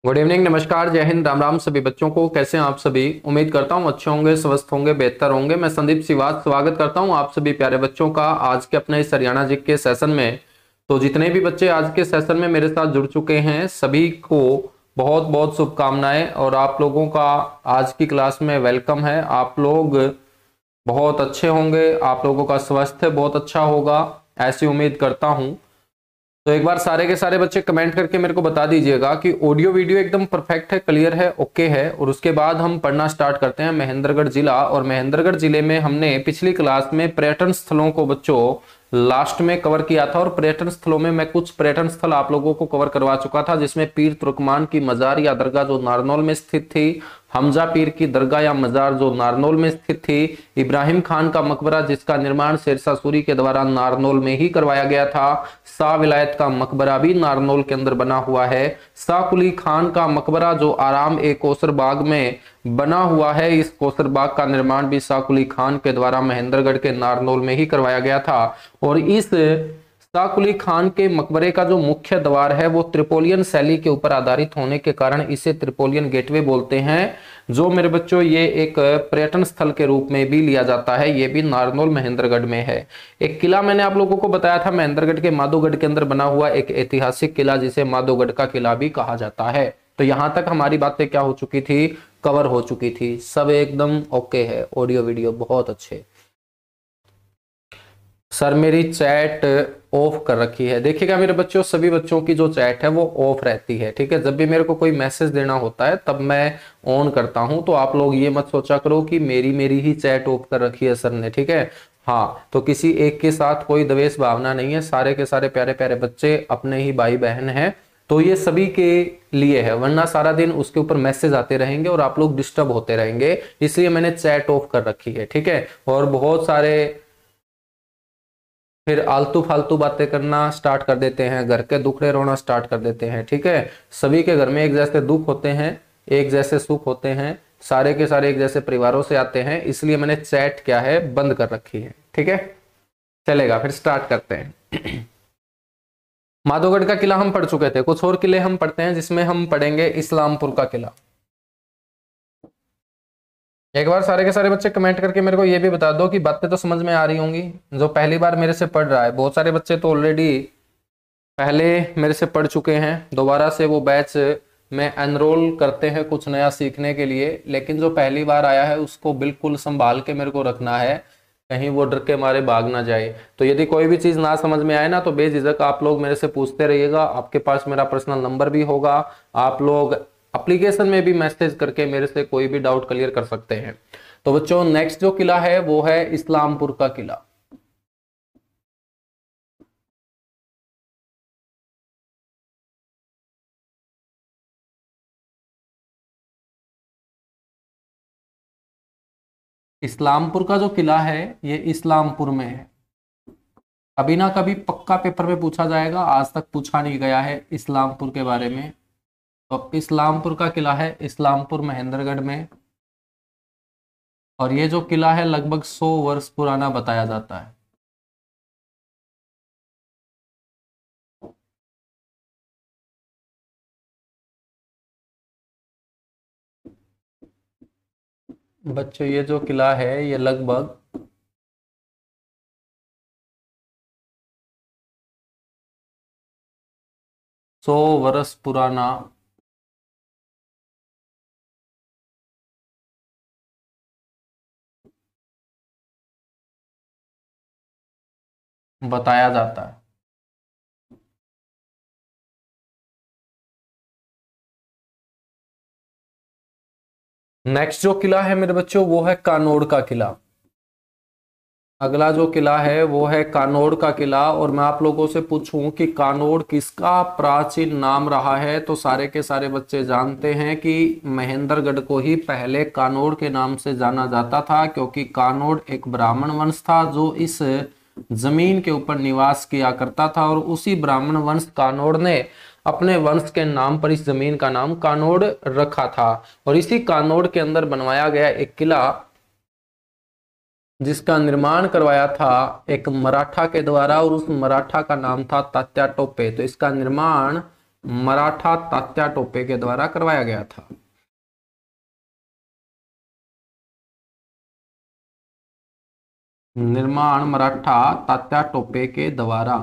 Good evening, नमस्कार, जय हिंद, राम राम सभी बच्चों को। कैसे हैं आप सभी? उम्मीद करता हूं अच्छे होंगे, स्वस्थ होंगे, बेहतर होंगे। मैं संदीप सिवाज स्वागत करता हूं आप सभी प्यारे बच्चों का आज के अपने इस हरियाणा जी के सेशन में। तो जितने भी बच्चे आज के सेशन में मेरे साथ जुड़ चुके हैं सभी को बहुत बहुत शुभकामनाएं और आप लोगों का आज की क्लास में वेलकम है। आप लोग बहुत अच्छे होंगे, आप लोगों का स्वास्थ्य बहुत अच्छा होगा, ऐसी उम्मीद करता हूं। तो एक बार सारे के सारे बच्चे कमेंट करके मेरे को बता दीजिएगा कि ऑडियो वीडियो एकदम परफेक्ट है, क्लियर है, ओके है। और उसके बाद हम पढ़ना स्टार्ट करते हैं महेंद्रगढ़ जिला। और महेंद्रगढ़ जिले में हमने पिछली क्लास में पर्यटन स्थलों को बच्चों लास्ट में कवर किया था। और पर्यटन स्थलों में मैं कुछ पर्यटन स्थल आप लोगों को कवर करवा चुका था, जिसमें पीर तुर्कमान की मजार या दरगाह जो नारनौल में स्थित थी, हमजा पीर की दरगाह या मजार जो नारनौल में स्थित थी, इब्राहिम खान का मकबरा जिसका निर्माण शेरशाह सूरी के द्वारा नारनौल में ही करवाया गया था, शाह विलायत का मकबरा भी नारनौल के अंदर बना हुआ है, शाह कुली खान का मकबरा जो आराम ए कौसर बाग में बना हुआ है, इस कौसर बाग का निर्माण भी शाह कुली खान के द्वारा महेंद्रगढ़ के नारनौल में ही करवाया गया था। और इस शाह कुली खान के मकबरे का जो मुख्य द्वार है वो त्रिपोलियन शैली के ऊपर आधारित होने के कारण इसे त्रिपोलियन गेटवे बोलते हैं, जो मेरे बच्चों ये एक पर्यटन स्थल के रूप में भी लिया जाता है। ये भी नारनौल महेंद्रगढ़ में है। एक किला मैंने आप लोगों को बताया था महेंद्रगढ़ के माधोगढ़ के अंदर बना हुआ एक ऐतिहासिक किला, जिसे माधोगढ़ का किला भी कहा जाता है। तो यहां तक हमारी बातें क्या हो चुकी थी, कवर हो चुकी थी। सब एकदम ओके है, ऑडियो वीडियो बहुत अच्छे। सर मेरी चैट ऑफ कर रखी है। देखिएगा मेरे बच्चों, सभी बच्चों की जो चैट है वो ऑफ रहती है, ठीक है। जब भी मेरे को कोई मैसेज देना होता है तब मैं ऑन करता हूं। तो आप लोग ये मत सोचा करो कि मेरी ही चैट ऑफ कर रखी है सर ने, ठीक है। हाँ, तो किसी एक के साथ कोई द्वेष भावना नहीं है, सारे के सारे प्यारे प्यारे बच्चे अपने ही भाई बहन हैं। तो ये सभी के लिए है, वरना सारा दिन उसके ऊपर मैसेज आते रहेंगे और आप लोग डिस्टर्ब होते रहेंगे, इसलिए मैंने चैट ऑफ कर रखी है, ठीक है। और बहुत सारे फिर आलतू फालतू बातें करना स्टार्ट कर देते हैं, घर के दुखड़े रोना स्टार्ट कर देते हैं, ठीक है। सभी के घर में एक जैसे दुख होते हैं, एक जैसे सुख होते हैं, सारे के सारे एक जैसे परिवारों से आते हैं, इसलिए मैंने चैट क्या है बंद कर रखी है, ठीक है। चलेगा, फिर स्टार्ट करते हैं। माधोगढ़ का किला हम पढ़ चुके थे, कुछ और किले हम पढ़ते हैं, जिसमें हम पढ़ेंगे इस्लामपुर का किला। एक बार सारे के सारे बच्चे कमेंट करके मेरे को ये भी बता दो कि बातें तो समझ में आ रही होंगी। जो पहली बार मेरे से पढ़ रहा है, बहुत सारे बच्चे तो ऑलरेडी पहले मेरे से पढ़ चुके हैं, दोबारा से वो बैच में एनरोल करते हैं कुछ नया सीखने के लिए। लेकिन जो पहली बार आया है उसको बिल्कुल संभाल के मेरे को रखना है, कहीं वो डर के मारे भाग ना जाए। तो यदि कोई भी चीज ना समझ में आए ना, तो बेझिझक आप लोग मेरे से पूछते रहिएगा। आपके पास मेरा पर्सनल नंबर भी होगा, आप लोग एप्लीकेशन में भी मैसेज करके मेरे से कोई भी डाउट क्लियर कर सकते हैं। तो बच्चों, नेक्स्ट जो किला है वो है इस्लामपुर का किला। इस्लामपुर का जो किला है ये इस्लामपुर में है। कभी ना कभी पक्का पेपर में पूछा जाएगा, आज तक पूछा नहीं गया है इस्लामपुर के बारे में। तो इस्लामपुर का किला है इस्लामपुर महेंद्रगढ़ में। और ये जो किला है लगभग 100 वर्ष पुराना बताया जाता है। बच्चों, ये जो किला है ये लगभग 100 वर्ष पुराना बताया जाता है। नेक्स्ट जो किला है मेरे बच्चों वो है कानोड़ का किला। अगला जो किला है वो है कानोड़ का किला। और मैं आप लोगों से पूछूं कि कानोड़ किसका प्राचीन नाम रहा है, तो सारे के सारे बच्चे जानते हैं कि महेंद्रगढ़ को ही पहले कानोड़ के नाम से जाना जाता था, क्योंकि कानोड़ एक ब्राह्मण वंश था जो इस जमीन के ऊपर निवास किया करता था। और उसी ब्राह्मण वंश कानोड़ ने अपने वंश के नाम पर इस जमीन का नाम कानोड़ रखा था। और इसी कानोड़ के अंदर बनवाया गया एक किला, जिसका निर्माण करवाया था एक मराठा के द्वारा, और उस मराठा का नाम था तात्या टोपे। तो इसका निर्माण मराठा तात्या टोपे के द्वारा करवाया गया था। निर्माण मराठा तात्या टोपे के द्वारा।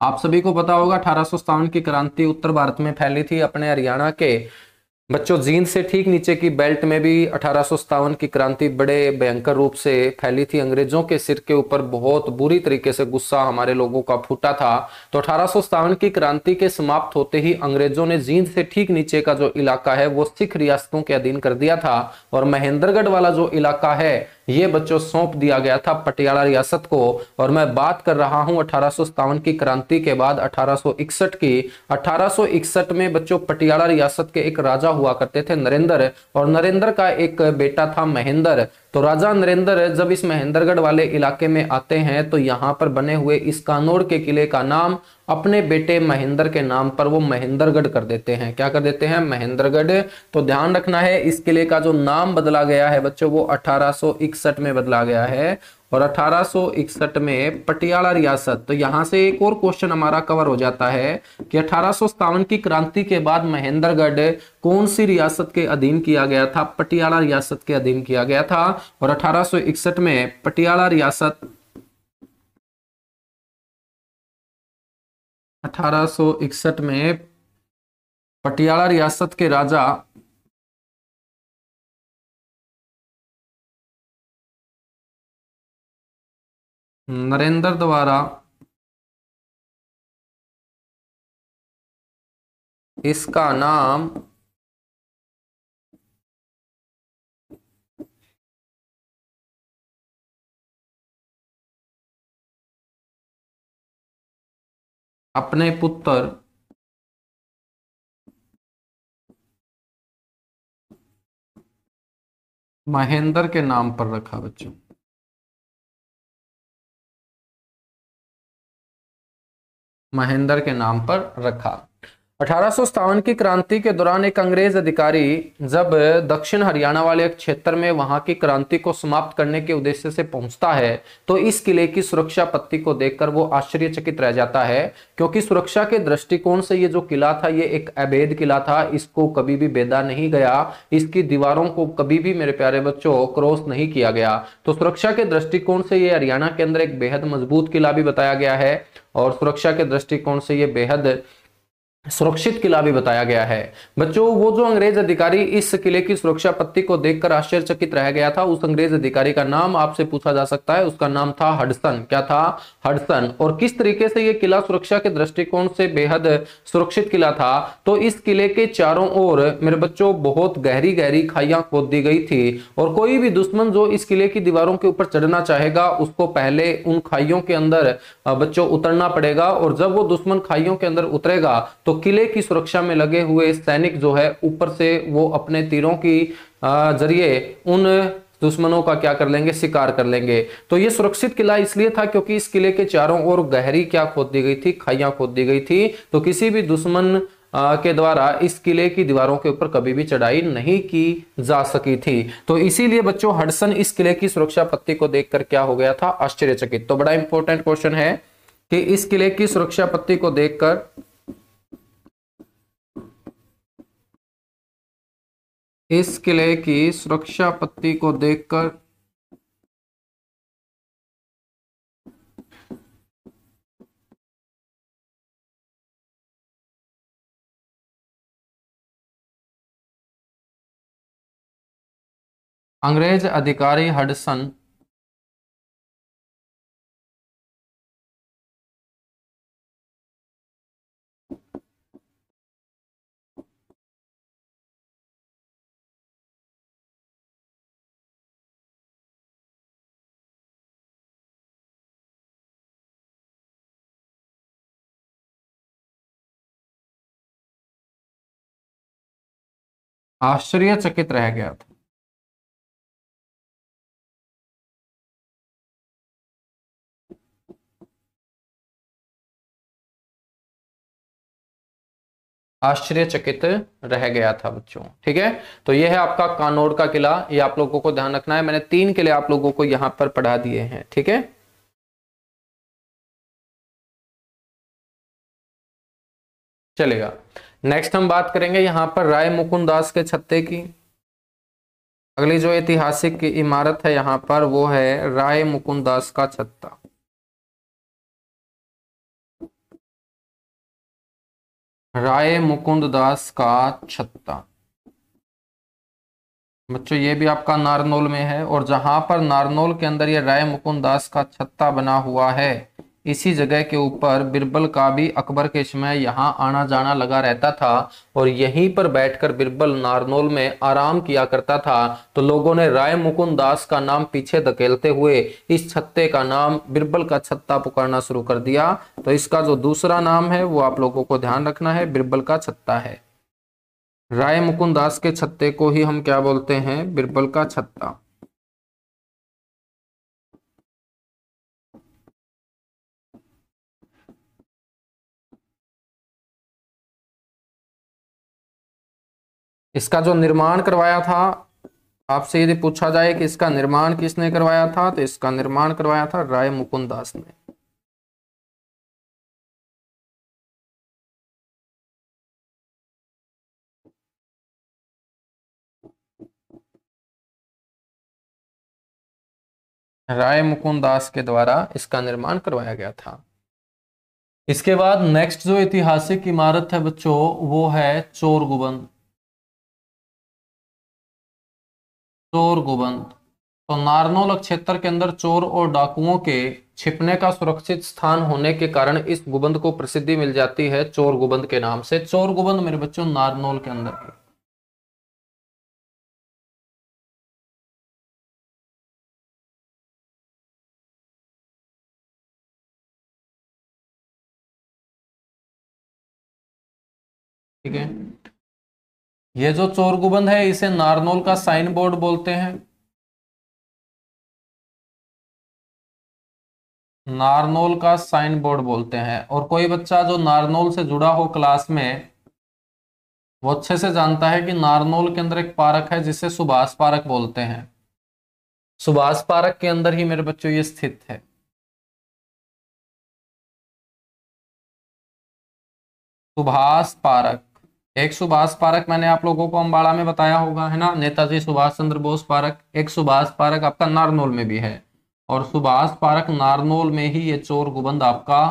आप सभी को पता होगा 1857 की क्रांति उत्तर भारत में फैली थी। अपने हरियाणा के बच्चों जींद से ठीक नीचे की बेल्ट में भी 1857 की क्रांति बड़े भयंकर रूप से फैली थी। अंग्रेजों के सिर के ऊपर बहुत बुरी तरीके से गुस्सा हमारे लोगों का फूटा था। तो 1857 की क्रांति के समाप्त होते ही अंग्रेजों ने जींद से ठीक नीचे का जो इलाका है वो सिख रियासतों के अधीन कर दिया था, और महेंद्रगढ़ वाला जो इलाका है ये बच्चों सौंप दिया गया था पटियाला रियासत को। और मैं बात कर रहा हूं 1857 की क्रांति के बाद 1861 की। 1861 में बच्चों पटियाला रियासत के एक राजा हुआ करते थे नरेंद्र, और नरेंद्र का एक बेटा था महेंद्र। तो राजा नरेंद्र जब इस महेंद्रगढ़ वाले इलाके में आते हैं तो यहाँ पर बने हुए इस कानोड़ के किले का नाम अपने बेटे महेंद्र के नाम पर वो महेंद्रगढ़ कर देते हैं। क्या कर देते हैं? महेंद्रगढ़। तो ध्यान रखना है इस किले का जो नाम बदला गया है बच्चों वो 1861 में बदला गया है, और 1861 में पटियाला रियासत। तो यहां से एक और क्वेश्चन हमारा कवर हो जाता है कि 1857 की क्रांति के बाद महेंद्रगढ़ कौन सी रियासत के अधीन किया गया था? पटियाला रियासत के अधीन किया गया था। और 1861 में पटियाला रियासत 1861 में पटियाला रियासत के राजा नरेंद्र द्वारा इसका नाम अपने पुत्र महेंद्र के नाम पर रखा बच्चों। महेंद्र के नाम पर रखा। 1857 की क्रांति के दौरान एक अंग्रेज अधिकारी जब दक्षिण हरियाणा वाले एक क्षेत्र में वहां की क्रांति को समाप्त करने के उद्देश्य से पहुंचता है तो इस किले की सुरक्षा पत्ती को देखकर वो आश्चर्यचकित रह जाता है, क्योंकि सुरक्षा के दृष्टिकोण से ये जो किला था ये एक अवैध किला था। इसको कभी भी बेदा नहीं गया, इसकी दीवारों को कभी भी मेरे प्यारे बच्चों क्रॉस नहीं किया गया। तो सुरक्षा के दृष्टिकोण से ये हरियाणा के अंदर एक बेहद मजबूत किला भी बताया गया है, और सुरक्षा के दृष्टिकोण से ये बेहद सुरक्षित किला भी बताया गया है। बच्चों वो जो अंग्रेज अधिकारी इस किले की सुरक्षा पत्ती को देखकर आश्चर्यचकित रह गया था, उस अंग्रेज अधिकारी का नाम आपसे पूछा जा सकता है। उसका नाम था हडसन। क्या था? हडसन। और किस तरीके से ये किला सुरक्षा के दृष्टिकोण से बेहद सुरक्षित किला था? तो इस किले के चारों ओर मेरे बच्चों बहुत गहरी गहरी खाइयां खोद दी गई थी, और कोई भी दुश्मन जो इस किले की दीवारों के ऊपर चढ़ना चाहेगा उसको पहले उन खाइयों के अंदर बच्चों उतरना पड़ेगा, और जब वो दुश्मन खाइयों के अंदर उतरेगा तो किले की सुरक्षा में लगे हुए सैनिक जो है ऊपर से वो अपने तीरों की जरिए उन दुश्मनों का क्या कर लेंगे? शिकार कर लेंगे। तो ये सुरक्षित किला इसलिए था क्योंकि इस किले के चारों ओर गहरी क्या खोद दी गई थी? खाइयां खोद दी गई थी। तो किसी भी दुश्मन के द्वारा इस किले की दीवारों के ऊपर कभी भी चढ़ाई नहीं की जा सकी थी। तो इसीलिए बच्चों हडसन इस किले की सुरक्षा पत्ती को देखकर क्या हो गया था? आश्चर्यचकित। तो बड़ा इंपॉर्टेंट क्वेश्चन है कि इस किले की सुरक्षा पत्ती को देखकर इस किले की सुरक्षा पत्ती को देखकर अंग्रेज अधिकारी हडसन आश्चर्यचकित रह गया था। आश्चर्यचकित रह गया था बच्चों। ठीक है, तो यह है आपका कानोड़ का किला। ये आप लोगों को ध्यान रखना है। मैंने 3 किले आप लोगों को यहां पर पढ़ा दिए हैं। ठीक है, चलेगा। नेक्स्ट हम बात करेंगे यहाँ पर राय मुकुंद दास के छत्ते की। अगली जो ऐतिहासिक इमारत है यहाँ पर वो है राय मुकुंद दास का छत्ता। राय मुकुंद दास का छत्ता बच्चों ये भी आपका नारनौल में है, और जहां पर नारनौल के अंदर ये राय मुकुंद दास का छत्ता बना हुआ है, इसी जगह के ऊपर बिरबल का भी अकबर के समय यहाँ आना जाना लगा रहता था, और यहीं पर बैठकर बिरबल नारनौल में आराम किया करता था। तो लोगों ने राय मुकुंद दास का नाम पीछे धकेलते हुए इस छत्ते का नाम बिरबल का छत्ता पुकारना शुरू कर दिया। तो इसका जो दूसरा नाम है वो आप लोगों को ध्यान रखना है, बिरबल का छत्ता है। राय मुकुंद दास के छत्ते को ही हम क्या बोलते हैं, बिरबल का छत्ता। इसका जो निर्माण करवाया था, आपसे यदि पूछा जाए कि इसका निर्माण किसने करवाया था, तो इसका निर्माण करवाया था राय मुकुंद दास ने। राय मुकुंद दास के द्वारा इसका निर्माण करवाया गया था। इसके बाद नेक्स्ट जो ऐतिहासिक इमारत है बच्चों वो है चोर गुबंद। चोर गुबंद तो नारनौल क्षेत्र के अंदर चोर और डाकुओं के छिपने का सुरक्षित स्थान होने के कारण इस गुबंद को प्रसिद्धि मिल जाती है चोर गुबंद के नाम से। चोर गुबंद मेरे बच्चों नारनौल के अंदर है। ठीक है, ये जो चोर गुबंद है इसे नारनौल का साइन बोर्ड बोलते हैं। नारनौल का साइन बोर्ड बोलते हैं, और कोई बच्चा जो नारनौल से जुड़ा हो क्लास में वो अच्छे से जानता है कि नारनौल के अंदर एक पार्क है जिसे सुभाष पार्क बोलते हैं। सुभाष पार्क के अंदर ही मेरे बच्चों ये स्थित है। सुभाष पार्क, एक सुभाष पार्क मैंने आप लोगों को अम्बाड़ा में बताया होगा, है ना, नेताजी सुभाष चंद्र बोस पार्क। एक सुभाष पार्क आपका नारनौल में भी है, और सुभाष पार्क नारनौल में ही ये चोर गुबंद आपका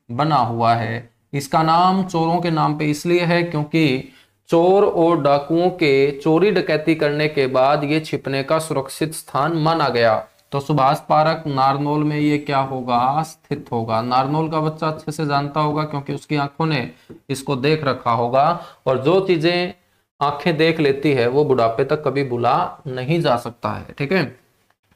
बना हुआ है। इसका नाम चोरों के नाम पे इसलिए है क्योंकि चोर और डाकुओं के चोरी डकैती करने के बाद ये छिपने का सुरक्षित स्थान माना गया। तो सुभाष पार्क नारनौल में ये क्या होगा, स्थित होगा। नारनौल का बच्चा अच्छे से जानता होगा क्योंकि उसकी आंखों ने इसको देख रखा होगा, और जो चीजें आंखें देख लेती है वो बुढ़ापे तक कभी भुला नहीं जा सकता है। ठीक है,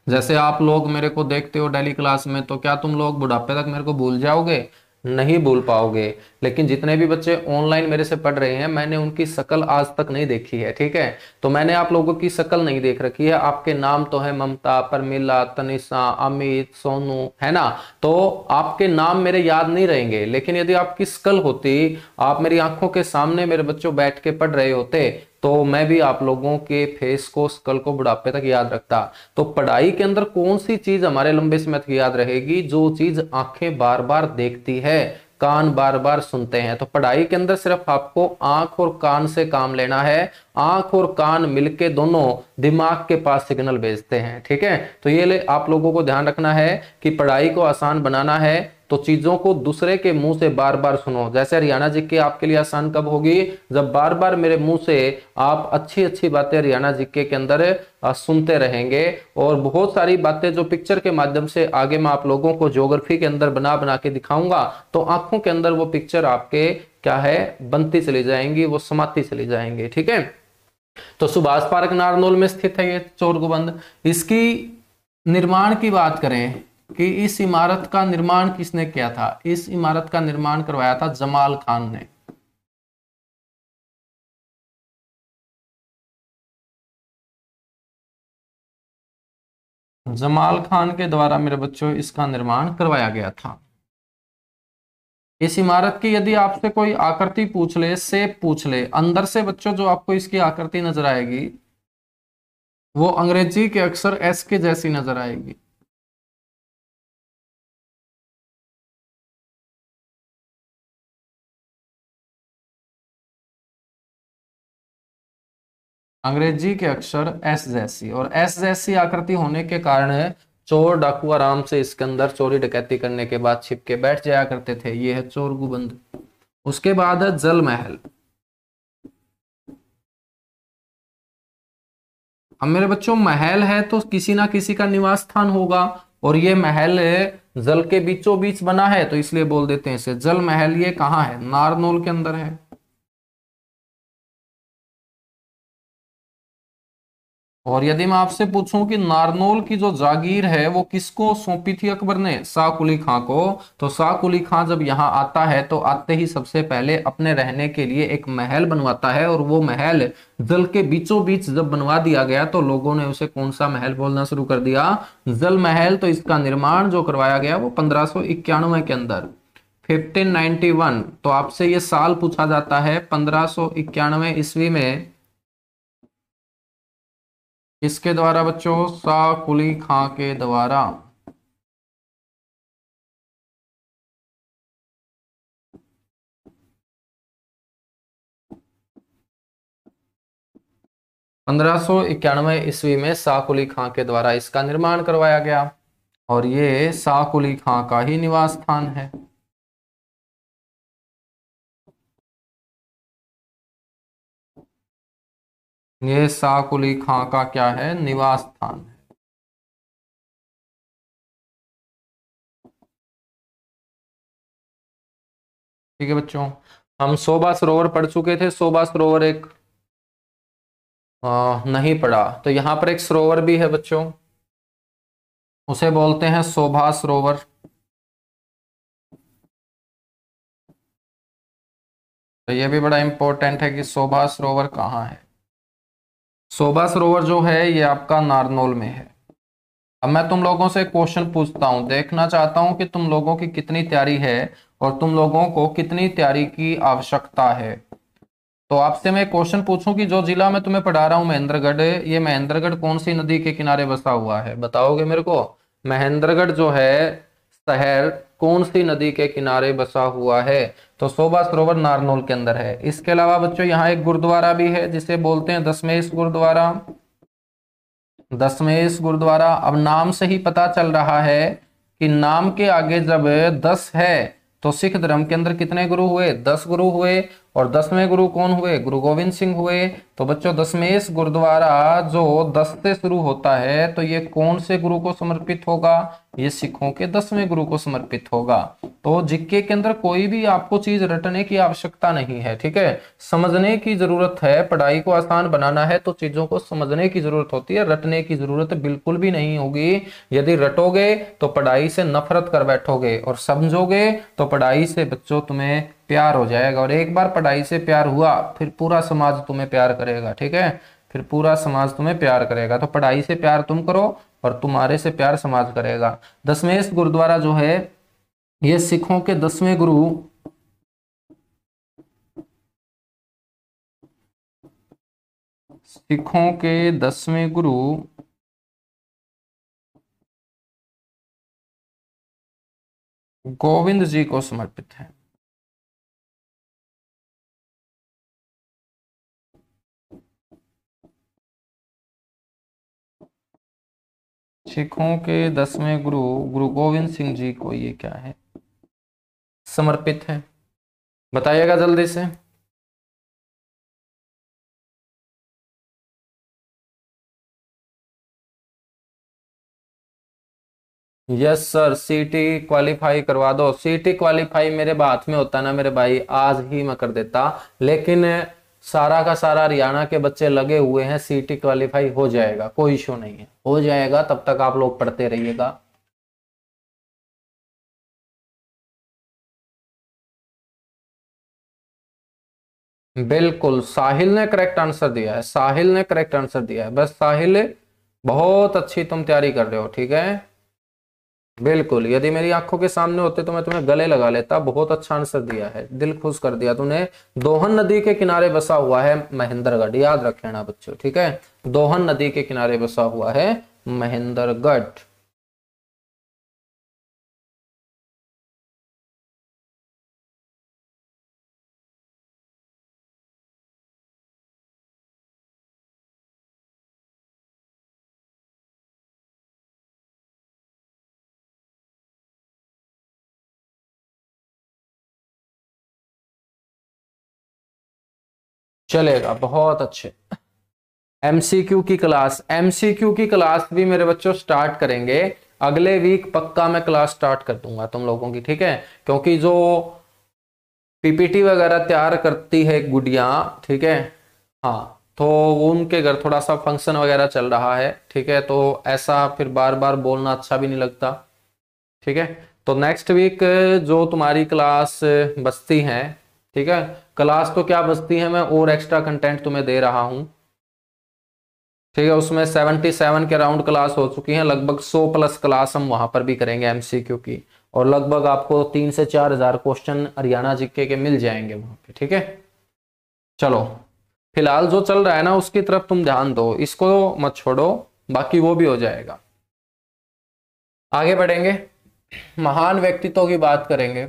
जैसे आप लोग मेरे को देखते हो डेली क्लास में, तो क्या तुम लोग बुढ़ापे तक मेरे को भूल जाओगे? नहीं भूल पाओगे। लेकिन जितने भी बच्चे ऑनलाइन मेरे से पढ़ रहे हैं मैंने उनकी शक्ल आज तक नहीं देखी है। ठीक है, तो मैंने आप लोगों की शक्ल नहीं देख रखी है। आपके नाम तो है ममता, परमिला, तनिषा, अमित, सोनू, है ना, तो आपके नाम मेरे याद नहीं रहेंगे। लेकिन यदि आपकी शक्ल होती, आप मेरी आंखों के सामने मेरे बच्चों बैठ के पढ़ रहे होते, तो मैं भी आप लोगों के फेस को, स्कल को बुढ़ापे तक याद रखता। तो पढ़ाई के अंदर कौन सी चीज हमारे लंबे समय तक याद रहेगी? जो चीज आंखें बार बार देखती है, कान बार बार सुनते हैं। तो पढ़ाई के अंदर सिर्फ आपको आंख और कान से काम लेना है। आंख और कान मिलके दोनों दिमाग के पास सिग्नल भेजते हैं। ठीक है, तो ये आप लोगों को ध्यान रखना है कि पढ़ाई को आसान बनाना है तो चीजों को दूसरे के मुंह से बार बार सुनो। जैसे हरियाणा जीके आपके लिए आसान कब होगी? जब बार बार मेरे मुंह से आप अच्छी अच्छी बातें हरियाणा जीके के अंदर सुनते रहेंगे। और बहुत सारी बातें जो पिक्चर के माध्यम से आगे मैं आप लोगों को ज्योग्राफी के अंदर बना बना के दिखाऊंगा, तो आंखों के अंदर वो पिक्चर आपके क्या है, बनती चली जाएंगी, वो समाती चली जाएंगी। ठीक है, तो सुभाष पार्क नारनौल में स्थित है ये चोर गुबंद। इसकी निर्माण की बात करें कि इस इमारत का निर्माण किसने किया था? इस इमारत का निर्माण करवाया था जमाल खान ने। जमाल खान के द्वारा मेरे बच्चों इसका निर्माण करवाया गया था। इस इमारत की यदि आपसे कोई आकृति पूछ ले, शेप पूछ ले, अंदर से बच्चों जो आपको इसकी आकृति नजर आएगी वो अंग्रेजी के अक्षर एस के जैसी नजर आएगी। अंग्रेजी के अक्षर एस जैसी, और एस जैसी आकृति होने के कारण चोर डाकू आराम से इसके अंदर चोरी डकैती करने के बाद छिप के बैठ जाया करते थे। ये है चोर गुबंद। उसके बाद है जल महल। अब मेरे बच्चों महल है तो किसी ना किसी का निवास स्थान होगा, और ये महल जल के बीचों बीच बना है तो इसलिए बोल देते हैं इसे जल महल। ये कहाँ है? नारनौल के अंदर है। और यदि मैं आपसे पूछूं कि नारनौल की जो जागीर है वो किसको सौंपी थी अकबर ने? शाह कुली खां को। तो शाह कुली खां जब यहाँ आता है तो आते ही सबसे पहले अपने रहने के लिए एक महल बनवाता है, और वो महल जल के बीचों बीच जब बनवा दिया गया तो लोगों ने उसे कौन सा महल बोलना शुरू कर दिया? जल महल। तो इसका निर्माण जो करवाया गया वो 1591 के अंदर, 1591। तो आपसे ये साल पूछा जाता है 1591 ईस्वी में इसके द्वारा बच्चों? शाह कुली खां के द्वारा। पंद्रह सौ इक्यानवे ईस्वी में शाह कुली खां के द्वारा इसका निर्माण करवाया गया, और ये शाह कुली खां का ही निवास स्थान है। ये शाह कुली खां का क्या है? निवास स्थान है। ठीक है बच्चों, हम सोबा सरोवर पढ़ चुके थे। सोबा सरोवर एक नहीं पढ़ा, तो यहां पर एक सरोवर भी है बच्चों, उसे बोलते हैं शोभा सरोवर। तो ये भी बड़ा इंपॉर्टेंट है कि शोभा सरोवर कहाँ है। शोभा सरोवर जो है ये आपका नारनौल में है। अब मैं तुम लोगों से क्वेश्चन पूछता हूं, देखना चाहता हूं कि तुम लोगों की कितनी तैयारी है और तुम लोगों को कितनी तैयारी की आवश्यकता है। तो आपसे मैं क्वेश्चन पूछूं कि जो जिला मैं तुम्हें पढ़ा रहा हूं महेंद्रगढ़, ये महेंद्रगढ़ कौन सी नदी के किनारे बसा हुआ है? बताओगे मेरे को? महेंद्रगढ़ जो है शहर कौन सी नदी के किनारे बसा हुआ है? तो शोभा सरोवर नारनौल के अंदर है। इसके अलावा बच्चों यहाँ एक गुरुद्वारा भी है जिसे बोलते हैं दशमेश गुरुद्वारा। दशमेश गुरुद्वारा। अब नाम से ही पता चल रहा है कि नाम के आगे जब 10 है तो सिख धर्म के अंदर कितने गुरु हुए? 10 गुरु हुए। और 10वें गुरु कौन हुए? गुरु गोविंद सिंह हुए। तो बच्चों दशमेश गुरुद्वारा जो 10 से शुरू होता है तो ये कौन से गुरु को समर्पित होगा? ये सिखों के 10वें गुरु को समर्पित होगा। तो जीके के अंदर कोई भी आपको चीज रटने की आवश्यकता नहीं है, ठीक है? समझने की जरूरत है। पढ़ाई को आसान बनाना है तो चीजों को समझने की जरूरत होती है, रटने की जरूरत बिल्कुल भी नहीं होगी। यदि रटोगे तो पढ़ाई से नफरत कर बैठोगे, और समझोगे तो पढ़ाई से बच्चों तुम्हें प्यार हो जाएगा। और एक बार पढ़ाई से प्यार हुआ फिर पूरा समाज तुम्हें प्यार करेगा, ठीक है? फिर पूरा समाज तुम्हें प्यार करेगा। तो पढ़ाई से प्यार तुम करो और तुम्हारे से प्यार समाज करेगा। दशमेश गुरुद्वारा जो है ये सिखों के 10वें गुरु सिखों के 10वें गुरु गोविंद जी को समर्पित है। सिखों के 10वें गुरु गुरु गोविंद सिंह जी को ये क्या है? समर्पित है। बताइएगा जल्दी से। यस सर, सीटी क्वालिफाई करवा दो। सीटी क्वालिफाई मेरे हाथ में होता ना मेरे भाई, आज ही मैं कर देता। लेकिन सारा का सारा हरियाणा के बच्चे लगे हुए हैं, सीटी क्वालिफाई हो जाएगा, कोई इशू नहीं है, हो जाएगा। तब तक आप लोग पढ़ते रहिएगा। बिल्कुल साहिल ने करेक्ट आंसर दिया है, साहिल ने करेक्ट आंसर दिया है। बस साहिल बहुत अच्छी तुम तैयारी कर रहे हो, ठीक है? बिल्कुल, यदि मेरी आंखों के सामने होते तो मैं तुम्हें गले लगा लेता। बहुत अच्छा आंसर दिया है, दिल खुश कर दिया तूने। दोहन नदी के किनारे बसा हुआ है महेंद्रगढ़, याद रखना बच्चों, ठीक है? दोहन नदी के किनारे बसा हुआ है महेंद्रगढ़। चलेगा, बहुत अच्छे। एमसीक्यू की क्लास, एमसीक्यू की क्लास भी मेरे बच्चों स्टार्ट करेंगे अगले वीक, पक्का मैं क्लास स्टार्ट कर दूंगा तुम लोगों की, ठीक है। क्योंकि जो पीपीटी वगैरह तैयार करती है गुड़िया, ठीक है, हाँ, तो वो उनके घर थोड़ा सा फंक्शन वगैरह चल रहा है, ठीक है, तो ऐसा फिर बार बार बोलना अच्छा भी नहीं लगता, ठीक है। तो नेक्स्ट वीक जो तुम्हारी क्लास बचती है, ठीक है, क्लास तो क्या बचती है, मैं और एक्स्ट्रा कंटेंट तुम्हें दे रहा हूं, ठीक है। उसमें 77 के राउंड क्लास हो चुकी है, लगभग 100 प्लस क्लास हम वहां पर भी करेंगे एमसीक्यू की, और लगभग आपको 3 से 4 हजार क्वेश्चन हरियाणा जीके के मिल जाएंगे वहां पे, ठीक है। चलो, फिलहाल जो चल रहा है ना उसकी तरफ तुम ध्यान दो, इसको मत छोड़ो, बाकी वो भी हो जाएगा। आगे बढ़ेंगे, महान व्यक्तित्व की बात करेंगे।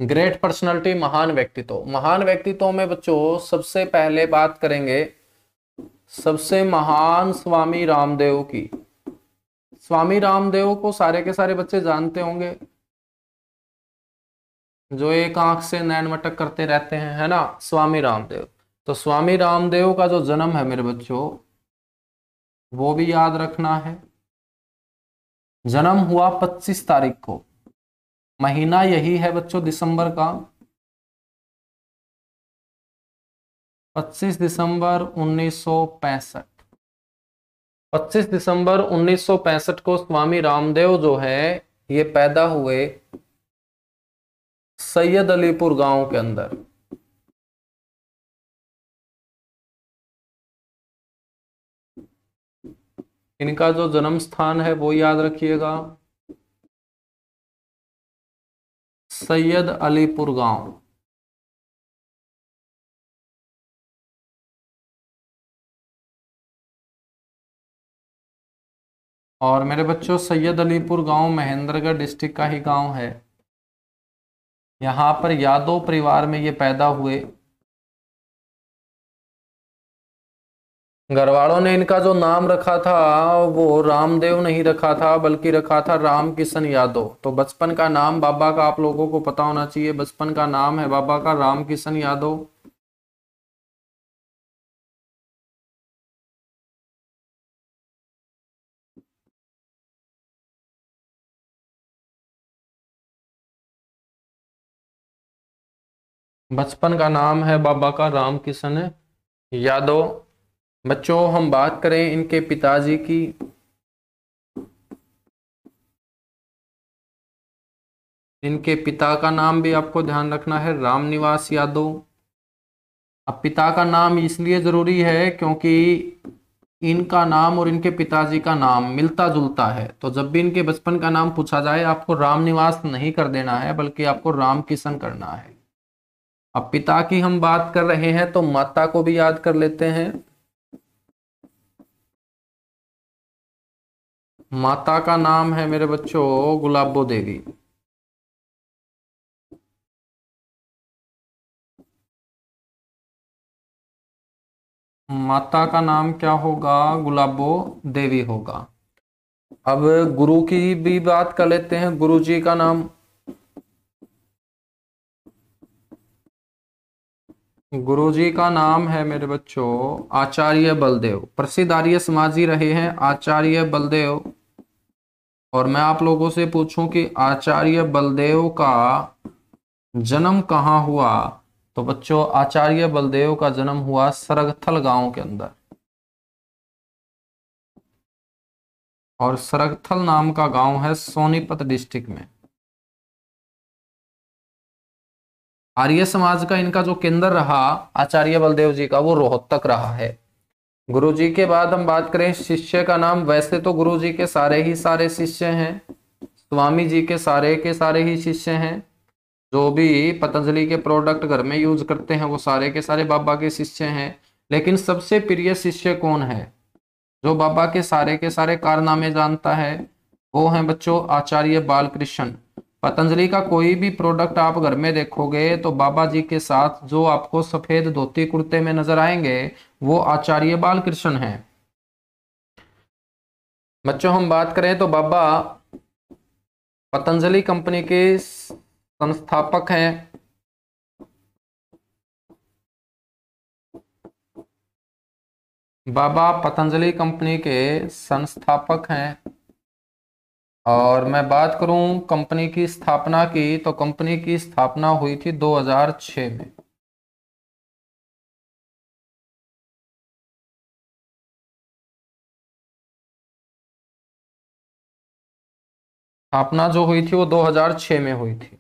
ग्रेट पर्सनालिटी, महान व्यक्तित्व, महान व्यक्तित्व में बच्चों सबसे पहले बात करेंगे सबसे महान स्वामी रामदेव की। स्वामी रामदेव को सारे के सारे बच्चे जानते होंगे, जो एक आंख से नैन मटक करते रहते हैं, है ना, स्वामी रामदेव। तो स्वामी रामदेव का जो जन्म है मेरे बच्चों, वो भी याद रखना है। जन्म हुआ 25 तारीख को, महीना यही है बच्चों दिसंबर का, 25 दिसंबर 1965। 25 दिसंबर 1965 को स्वामी रामदेव जो है ये पैदा हुए सैयद अलीपुर गांव के अंदर। इनका जो जन्म स्थान है वो याद रखिएगा, सैयद अलीपुर गांव। और मेरे बच्चों सैयद अलीपुर गांव महेंद्रगढ़ डिस्ट्रिक्ट का ही गांव है। यहां पर यादव परिवार में ये पैदा हुए। घरवालों ने इनका जो नाम रखा था वो रामदेव नहीं रखा था, बल्कि रखा था राम किशन यादव। तो बचपन का नाम बाबा का आप लोगों को पता होना चाहिए, बचपन का नाम है बाबा का राम किशन यादव। बचपन का नाम है बाबा का राम किशन यादव। बच्चों हम बात करें इनके पिताजी की, इनके पिता का नाम भी आपको ध्यान रखना है, रामनिवास यादव। अब पिता का नाम इसलिए जरूरी है क्योंकि इनका नाम और इनके पिताजी का नाम मिलता जुलता है, तो जब भी इनके बचपन का नाम पूछा जाए आपको रामनिवास नहीं कर देना है, बल्कि आपको राम किशन करना है। अब पिता की हम बात कर रहे हैं तो माता को भी याद कर लेते हैं। माता का नाम है मेरे बच्चों गुलाबो देवी। माता का नाम क्या होगा, गुलाबो देवी होगा। अब गुरु की भी बात कर लेते हैं, गुरु जी का नाम, गुरु जी का नाम है मेरे बच्चों आचार्य बलदेव। प्रसिद्ध आर्य समाजी रहे हैं आचार्य बलदेव। और मैं आप लोगों से पूछूं कि आचार्य बलदेव का जन्म कहाँ हुआ, तो बच्चों आचार्य बलदेव का जन्म हुआ सरगथल गांव के अंदर। और सरगथल नाम का गांव है सोनीपत डिस्ट्रिक्ट में। आर्य समाज का इनका जो केंद्र रहा आचार्य बलदेव जी का, वो रोहतक रहा है। गुरु जी के बाद हम बात करें शिष्य का नाम, वैसे तो गुरु जी के सारे ही सारे शिष्य हैं, स्वामी जी के सारे ही शिष्य हैं। जो भी पतंजलि के प्रोडक्ट घर में यूज करते हैं वो सारे के सारे बाबा के शिष्य हैं। लेकिन सबसे प्रिय शिष्य कौन है, जो बाबा के सारे कारनामे जानता है, वो है बच्चों आचार्य बालकृष्ण। पतंजलि का कोई भी प्रोडक्ट आप घर में देखोगे तो बाबा जी के साथ जो आपको सफेद धोती कुर्ते में नजर आएंगे वो आचार्य बालकृष्ण हैं। बच्चों हम बात करें तो बाबा पतंजलि कंपनी के संस्थापक हैं। बाबा पतंजलि कंपनी के संस्थापक हैं। और मैं बात करूं कंपनी की स्थापना की, तो कंपनी की स्थापना हुई थी 2006 में। स्थापना जो हुई थी वो 2006 में हुई थी।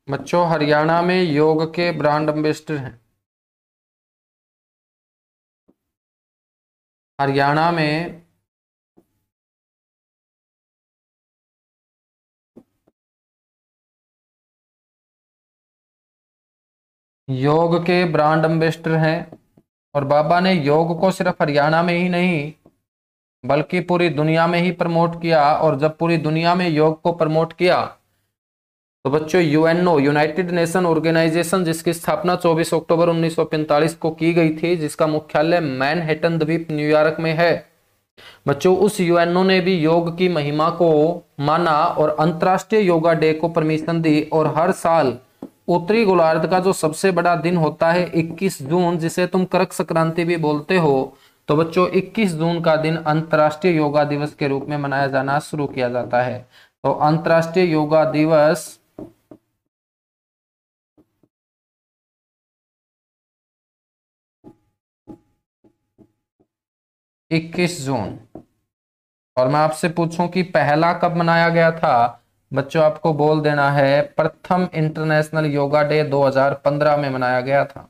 बच्चों हरियाणा में योग के ब्रांड एम्बेसडर हैं। हरियाणा में योग के ब्रांड एम्बेसडर हैं। और बाबा ने योग को सिर्फ हरियाणा में ही नहीं बल्कि पूरी दुनिया में ही प्रमोट किया। और जब पूरी दुनिया में योग को प्रमोट किया तो बच्चों यूएनओ, यूनाइटेड नेशन ऑर्गेनाइजेशन, जिसकी स्थापना 24 अक्टूबर 1945 को की गई थी, जिसका मुख्यालय मैनहट्टन द्वीप न्यूयॉर्क में है। बच्चों उस यूएनओ ने भी योग की महिमा को माना और अंतर्राष्ट्रीय योगा डे को परमिशन दी। और हर साल उत्तरी गोलार्ध का जो सबसे बड़ा दिन होता है 21 जून, जिसे तुम करक संक्रांति भी बोलते हो, तो बच्चों 21 जून का दिन अंतर्राष्ट्रीय योगा दिवस के रूप में मनाया जाना शुरू किया जाता है। तो अंतर्राष्ट्रीय योगा दिवस 21 जून। और मैं आपसे पूछूं कि पहला कब मनाया गया था, बच्चों आपको बोल देना है प्रथम इंटरनेशनल योगा डे 2015 में मनाया गया था।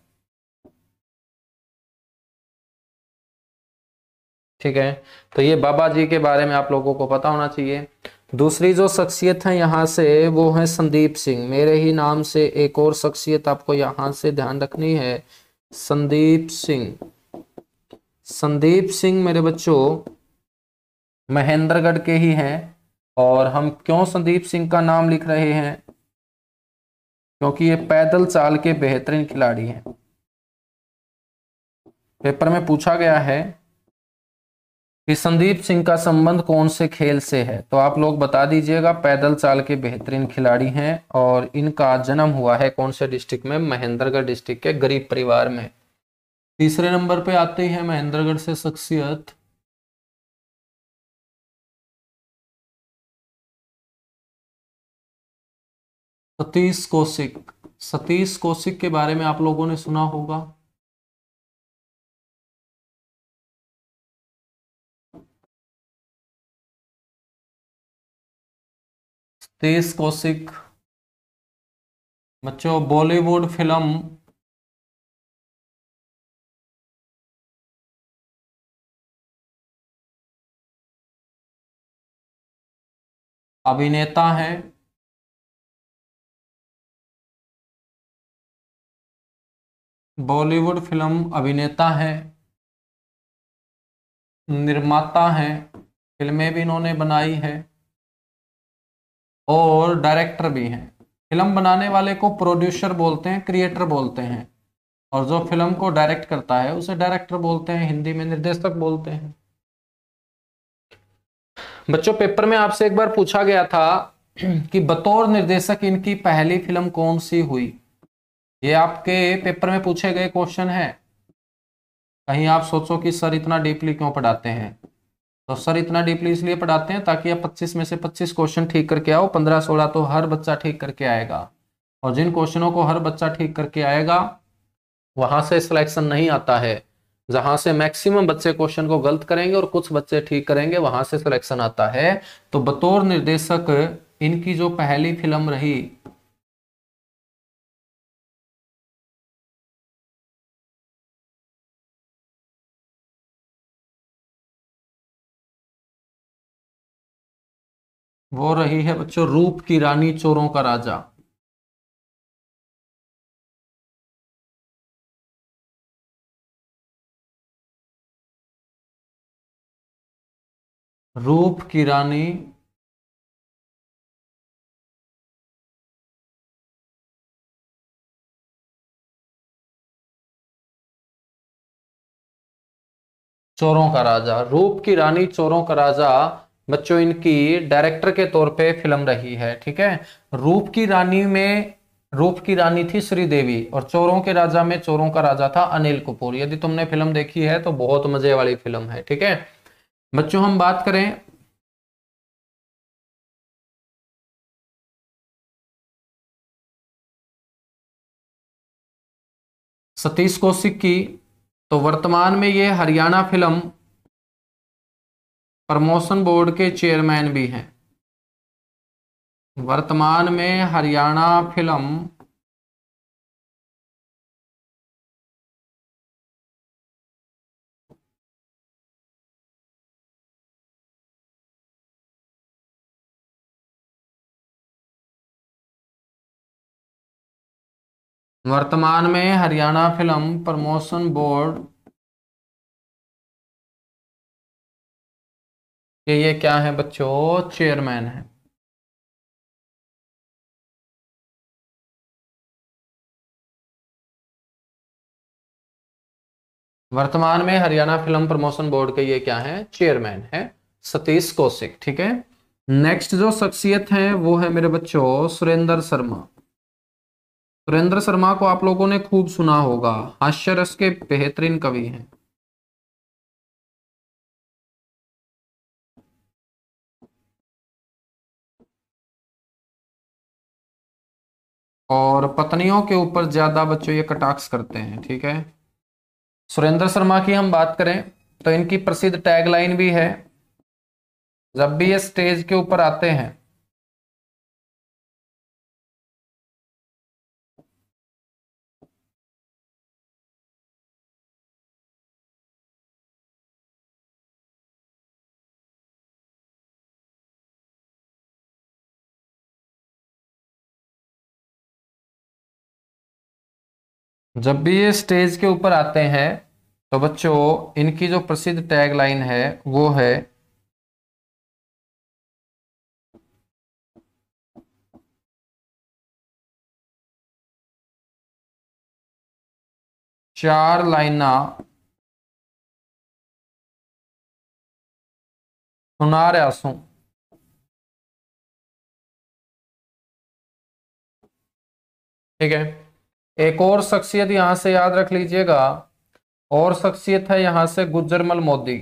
ठीक है, तो ये बाबा जी के बारे में आप लोगों को पता होना चाहिए। दूसरी जो शख्सियत है यहाँ से वो है संदीप सिंह। मेरे ही नाम से एक और शख्सियत आपको यहाँ से ध्यान रखनी है, संदीप सिंह। संदीप सिंह मेरे बच्चों महेंद्रगढ़ के ही हैं। और हम क्यों संदीप सिंह का नाम लिख रहे हैं, क्योंकि ये पैदल चाल के बेहतरीन खिलाड़ी हैं। पेपर में पूछा गया है कि संदीप सिंह का संबंध कौन से खेल से है, तो आप लोग बता दीजिएगा। पैदल चाल के बेहतरीन खिलाड़ी हैं और इनका जन्म हुआ है कौन से डिस्ट्रिक्ट में, महेंद्रगढ़ डिस्ट्रिक्ट के गरीब परिवार में। तीसरे नंबर पे आते हैं महेंद्रगढ़ से शख्सियत सतीश कौशिक। सतीश कौशिक के बारे में आप लोगों ने सुना होगा। सतीश कौशिक बच्चों बॉलीवुड फिल्म अभिनेता हैं। बॉलीवुड फिल्म अभिनेता हैं, निर्माता हैं, फिल्में भी इन्होंने बनाई है और डायरेक्टर भी हैं। फिल्म बनाने वाले को प्रोड्यूसर बोलते हैं, क्रिएटर बोलते हैं। और जो फिल्म को डायरेक्ट करता है उसे डायरेक्टर बोलते हैं, हिंदी में निर्देशक बोलते हैं। बच्चों पेपर में आपसे एक बार पूछा गया था कि बतौर निर्देशक इनकी पहली फिल्म कौन सी हुई। ये आपके पेपर में पूछे गए क्वेश्चन है। कहीं आप सोचो कि सर इतना डीपली क्यों पढ़ाते हैं, तो सर इतना डीपली इसलिए पढ़ाते हैं ताकि आप 25 में से 25 क्वेश्चन ठीक करके आओ। 15-16 तो हर बच्चा ठीक करके आएगा। और जिन क्वेश्चनों को हर बच्चा ठीक करके आएगा वहां से सिलेक्शन नहीं आता है। जहां से मैक्सिमम बच्चे क्वेश्चन को गलत करेंगे और कुछ बच्चे ठीक करेंगे वहां से सिलेक्शन आता है। तो बतौर निर्देशक इनकी जो पहली फिल्म रही वो रही है बच्चों रूप की रानी चोरों का राजा। रूप की रानी चोरों का राजा, रूप की रानी चोरों का राजा बच्चों इनकी डायरेक्टर के तौर पे फिल्म रही है। ठीक है, रूप की रानी में रूप की रानी थी श्रीदेवी और चोरों के राजा में चोरों का राजा था अनिल कपूर। यदि तुमने फिल्म देखी है तो बहुत मजे वाली फिल्म है। ठीक है बच्चों, हम बात करें सतीश कौशिक की, तो वर्तमान में ये हरियाणा फिल्म प्रमोशन बोर्ड के चेयरमैन भी हैं। वर्तमान में हरियाणा फिल्म वर्तमान में हरियाणा फिल्म प्रमोशन बोर्ड के ये क्या है बच्चों, चेयरमैन है। वर्तमान में हरियाणा फिल्म प्रमोशन बोर्ड के ये क्या है, चेयरमैन है सतीश कौशिक। ठीक है, नेक्स्ट जो शख्सियत है वो है मेरे बच्चों सुरेंद्र शर्मा। सुरेंद्र शर्मा को आप लोगों ने खूब सुना होगा, हास्य रस के बेहतरीन कवि हैं। और पत्नियों के ऊपर ज्यादा बच्चों ये कटाक्ष करते हैं। ठीक है, सुरेंद्र शर्मा की हम बात करें तो इनकी प्रसिद्ध टैगलाइन भी है, जब भी ये स्टेज के ऊपर आते हैं जब भी ये स्टेज के ऊपर आते हैं तो बच्चों इनकी जो प्रसिद्ध टैगलाइन है वो है, चार लाइना सुना रहा सूं। ठीक है, एक और शख्सियत यहां से याद रख लीजिएगा, और शख्सियत है यहां से गुजरमल मोदी।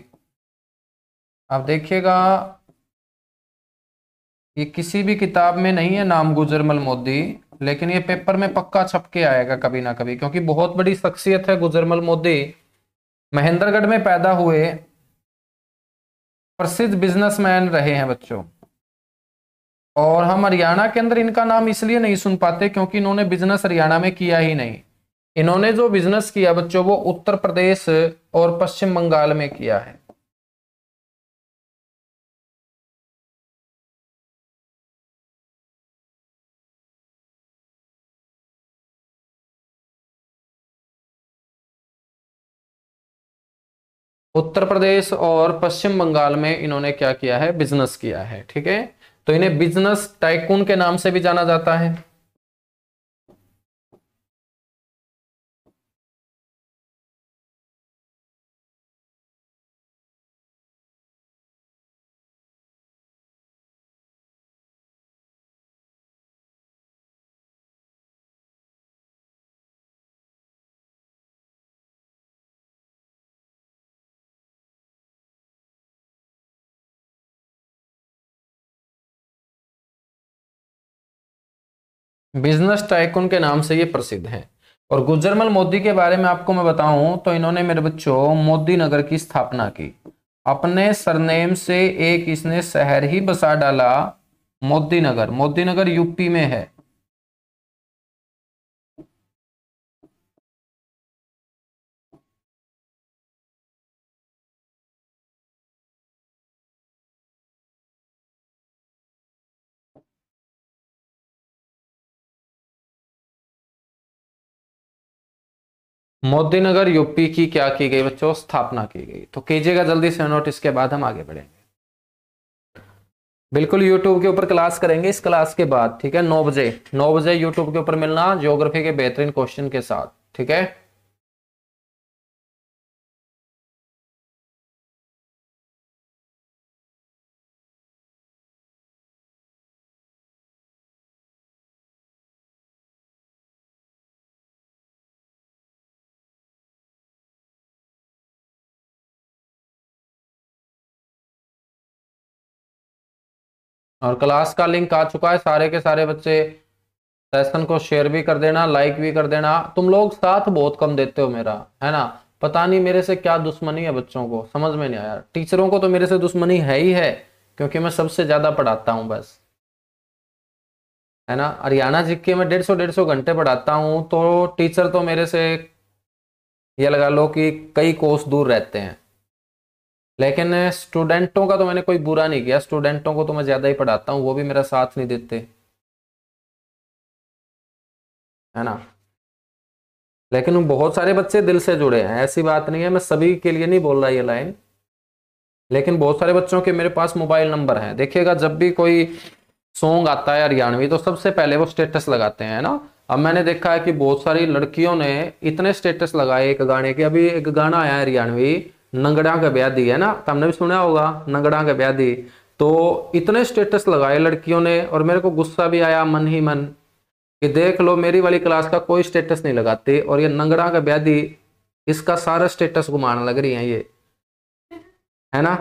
आप देखिएगा ये किसी भी किताब में नहीं है नाम गुजरमल मोदी, लेकिन ये पेपर में पक्का छप के आएगा कभी ना कभी, क्योंकि बहुत बड़ी शख्सियत है गुजरमल मोदी। महेंद्रगढ़ में पैदा हुए प्रसिद्ध बिजनेसमैन रहे हैं बच्चों, और हम हरियाणा के अंदर इनका नाम इसलिए नहीं सुन पाते क्योंकि इन्होंने बिजनेस हरियाणा में किया ही नहीं। इन्होंने जो बिजनेस किया बच्चों वो उत्तर प्रदेश और पश्चिम बंगाल में किया है। उत्तर प्रदेश और पश्चिम बंगाल में इन्होंने क्या किया है, बिजनेस किया है। ठीक है, तो इन्हें बिजनेस टाइकून के नाम से भी जाना जाता है। बिजनेस टाइकून के नाम से ये प्रसिद्ध है। और गुजरमल मोदी के बारे में आपको मैं बताऊं तो इन्होंने मेरे बच्चों मोदी नगर की स्थापना की। अपने सरनेम से एक इसने शहर ही बसा डाला, मोदी नगर। मोदी नगर यूपी में है। मोदी नगर यूपी की क्या की गई बच्चों, स्थापना की गई। तो कीजिएगा जल्दी से नोट, इसके बाद हम आगे बढ़ेंगे। बिल्कुल यूट्यूब के ऊपर क्लास करेंगे इस क्लास के बाद। ठीक है, 9 बजे 9 बजे यूट्यूब के ऊपर मिलना ज्योग्राफी के बेहतरीन क्वेश्चन के साथ। ठीक है। और क्लास का लिंक आ चुका है, सारे के सारे बच्चे सेशन को शेयर भी कर देना, लाइक भी कर देना। तुम लोग साथ बहुत कम देते हो मेरा, है ना। पता नहीं मेरे से क्या दुश्मनी है, बच्चों को समझ में नहीं आया। टीचरों को तो मेरे से दुश्मनी है ही है, क्योंकि मैं सबसे ज्यादा पढ़ाता हूं बस, है ना। हरियाणा जीके में 150 घंटे पढ़ाता हूं, तो टीचर तो मेरे से ये लगा लो कि कई कोस दूर रहते हैं। लेकिन स्टूडेंटों का तो मैंने कोई बुरा नहीं किया, स्टूडेंटों को तो मैं ज्यादा ही पढ़ाता हूँ, वो भी मेरा साथ नहीं देते, है ना। लेकिन बहुत सारे बच्चे दिल से जुड़े हैं, ऐसी बात नहीं है, मैं सभी के लिए नहीं बोल रहा ये लाइन। लेकिन बहुत सारे बच्चों के मेरे पास मोबाइल नंबर हैं, देखिएगा जब भी कोई सॉन्ग आता है हरियाणवी तो सबसे पहले वो स्टेटस लगाते हैं, ना। अब मैंने देखा है कि बहुत सारी लड़कियों ने इतने स्टेटस लगाए एक गाने के। अभी एक गाना आया है हरियाणवी, नंगड़ा का ब्याह दी, है ना, तुमने भी सुना होगा, नंगड़ा का ब्याह दी। तो इतने स्टेटस लगाए लड़कियों ने, और मेरे को गुस्सा भी आया मन ही मन कि देख लो मेरी वाली क्लास का कोई स्टेटस नहीं लगाते, और ये नंगड़ा का ब्याह दी इसका सारा स्टेटस घुमाने लग रही है ये, है ना।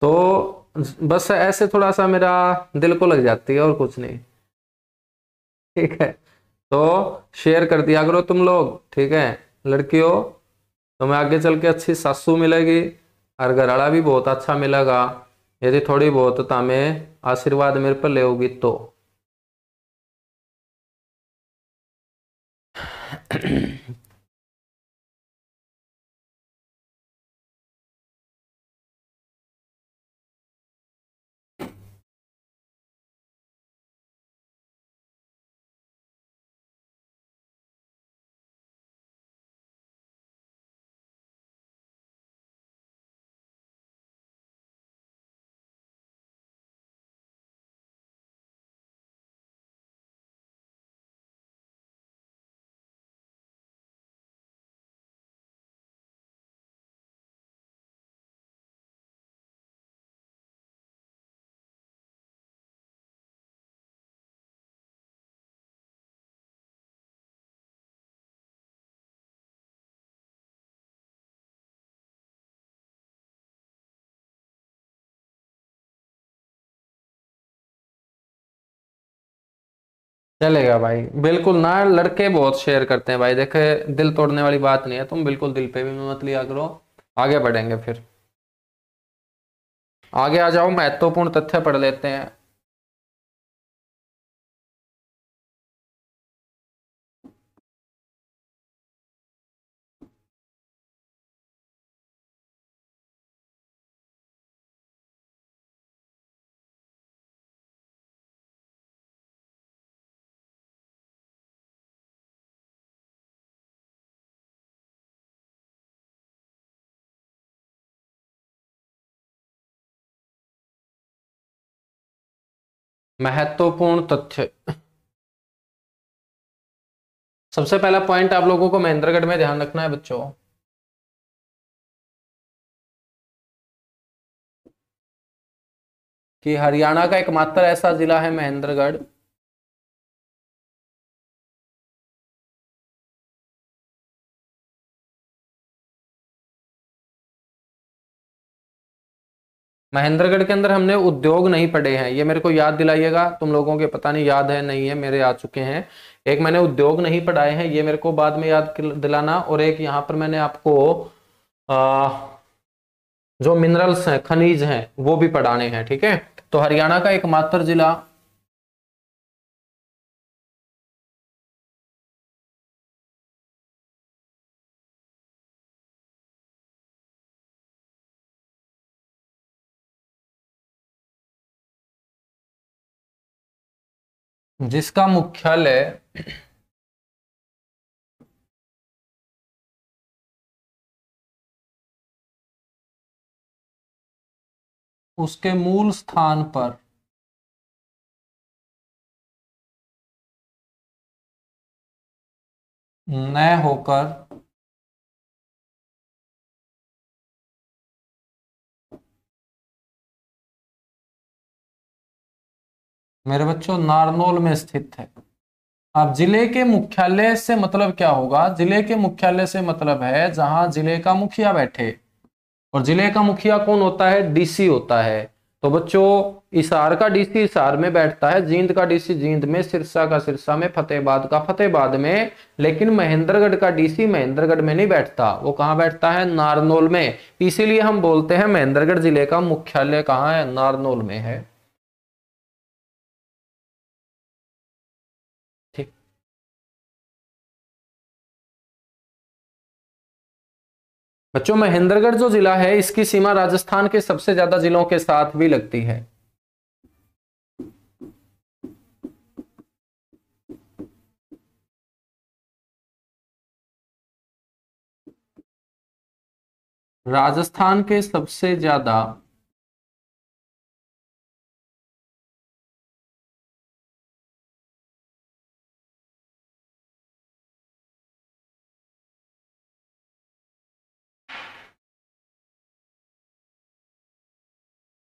तो बस ऐसे थोड़ा सा मेरा दिल को लग जाती है, और कुछ नहीं, ठीक है। तो शेयर कर दिया करो तुम लोग, ठीक है लड़कियों। तो मैं आगे चल के अच्छी सासू मिलेगी, और घरवाला भी बहुत अच्छा मिलेगा, यदि थोड़ी बहुत तामें आशीर्वाद मेरे पर ले होगी तो। चलेगा भाई, बिल्कुल ना, लड़के बहुत शेयर करते हैं भाई, देखे दिल तोड़ने वाली बात नहीं है, तुम बिल्कुल दिल पे भी मत लिया करो। आगे बढ़ेंगे फिर, आगे आ जाओ, महत्वपूर्ण तथ्य पढ़ लेते हैं। महत्वपूर्ण तथ्य, सबसे पहला पॉइंट आप लोगों को महेंद्रगढ़ में ध्यान रखना है बच्चों, कि हरियाणा का एकमात्र ऐसा जिला है महेंद्रगढ़ महेंद्रगढ़ के अंदर हमने उद्योग नहीं पढ़े हैं, ये मेरे को याद दिलाइएगा, तुम लोगों के पता नहीं याद है नहीं है, मेरे आ चुके हैं। एक मैंने उद्योग नहीं पढ़ाए हैं, ये मेरे को बाद में याद दिलाना। और एक यहाँ पर मैंने आपको जो मिनरल्स हैं, खनिज हैं, वो भी पढ़ाने हैं, ठीक है। तो हरियाणा का एकमात्र जिला जिसका मुख्यालय उसके मूल स्थान पर न होकर मेरे बच्चों नारनौल में स्थित है। अब जिले के मुख्यालय से मतलब क्या होगा, जिले के मुख्यालय से मतलब है जहां जिले का मुखिया बैठे। और जिले का मुखिया कौन होता है, डीसी होता है। तो बच्चों हिसार का डीसी हिसार में बैठता है, जींद का डीसी जींद में, सिरसा का सिरसा में, फतेहाबाद का फतेहाबाद में। लेकिन महेंद्रगढ़ का डीसी महेंद्रगढ़ में नहीं बैठता, वो कहां बैठता है? नारनौल में। इसीलिए हम बोलते हैं महेंद्रगढ़ जिले का मुख्यालय कहां है? नारनौल में है। ठीक। बच्चों महेंद्रगढ़ जो जिला है इसकी सीमा राजस्थान के सबसे ज्यादा जिलों के साथ भी लगती है। राजस्थान के सबसे ज्यादा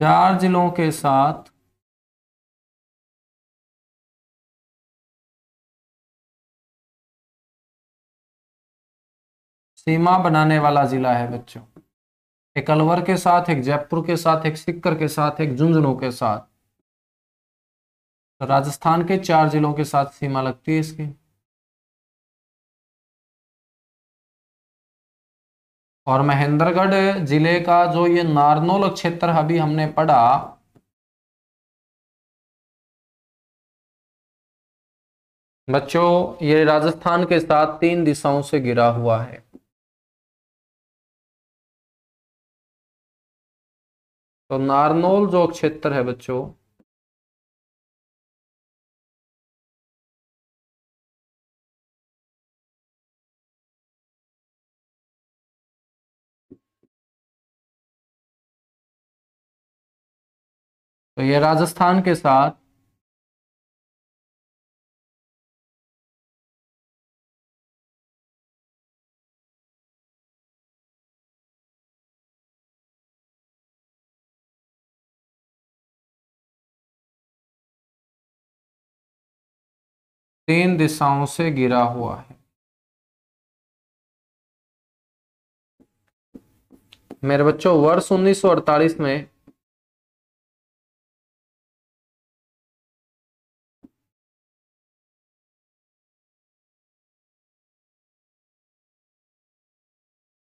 चार जिलों के साथ सीमा बनाने वाला जिला है बच्चों। एक अलवर के साथ, एक जयपुर के साथ, एक सीकर के साथ, एक झुंझुनू के साथ। तो राजस्थान के चार जिलों के साथ सीमा लगती है इसकी। और महेंद्रगढ़ जिले का जो ये नारनौल क्षेत्र अभी हमने पढ़ा, बच्चों ये राजस्थान के साथ तीन दिशाओं से घिरा हुआ है। तो नारनौल जो क्षेत्र है बच्चों, तो ये राजस्थान के साथ तीन दिशाओं से घिरा हुआ है। मेरे बच्चों वर्ष 1948 में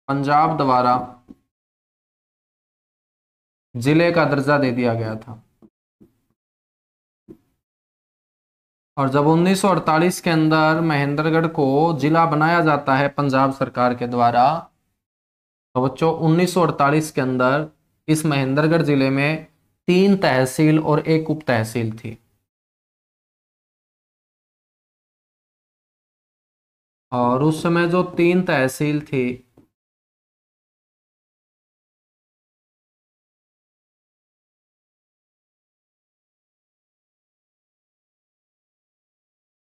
पंजाब द्वारा जिले का दर्जा दे दिया गया था। और जब 1948 के अंदर महेंद्रगढ़ को जिला बनाया जाता है पंजाब सरकार के द्वारा, तो बच्चों 1948 के अंदर इस महेंद्रगढ़ जिले में तीन तहसील और एक उप तहसील थी। और उस समय जो तीन तहसील थी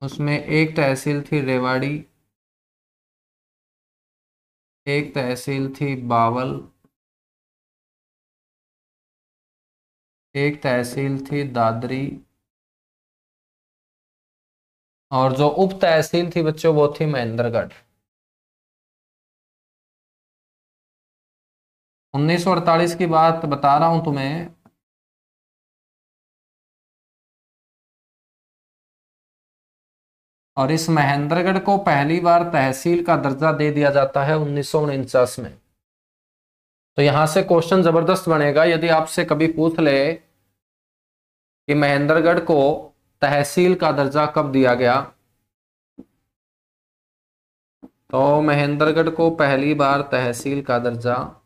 उसमें एक तहसील थी रेवाड़ी, एक तहसील थी बावल, एक तहसील थी दादरी, और जो उप तहसील थी बच्चों वो थी महेंद्रगढ़। 1948 की बात बता रहा हूं तुम्हें। और इस महेंद्रगढ़ को पहली बार तहसील का दर्जा दे दिया जाता है 1949 में। तो यहां से क्वेश्चन जबरदस्त बनेगा यदि आपसे कभी पूछ ले कि महेंद्रगढ़ को तहसील का दर्जा कब दिया गया, तो महेंद्रगढ़ को पहली बार तहसील का दर्जा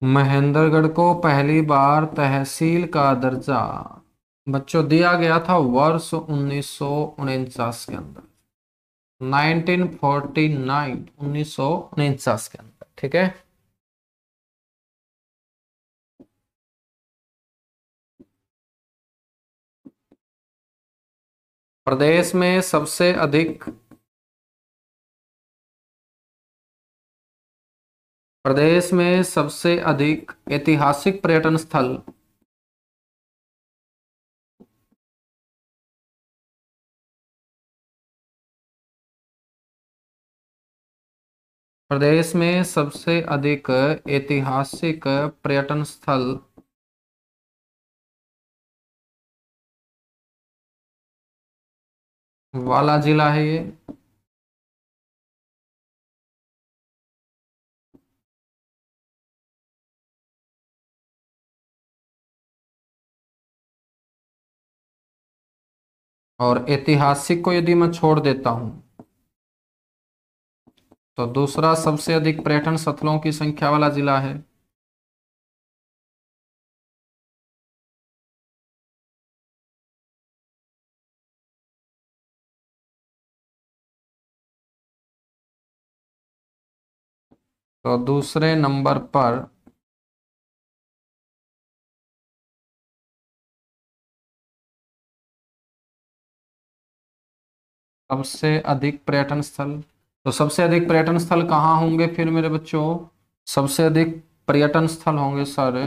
महेंद्रगढ़ को पहली बार तहसील का दर्जा बच्चों दिया गया था वर्ष 1949 के अंदर, 1949, 1949 के अंदर। ठीक है। प्रदेश में सबसे अधिक प्रदेश में सबसे अधिक ऐतिहासिक पर्यटन स्थल। प्रदेश में सबसे अधिक ऐतिहासिक पर्यटन स्थल वाला जिला है ये। और ऐतिहासिक को यदि मैं छोड़ देता हूं तो दूसरा सबसे अधिक पर्यटन स्थलों की संख्या वाला जिला है। तो दूसरे नंबर पर सबसे अधिक पर्यटन स्थल, तो सबसे अधिक पर्यटन स्थल कहाँ होंगे फिर मेरे बच्चों? सबसे अधिक पर्यटन स्थल होंगे सर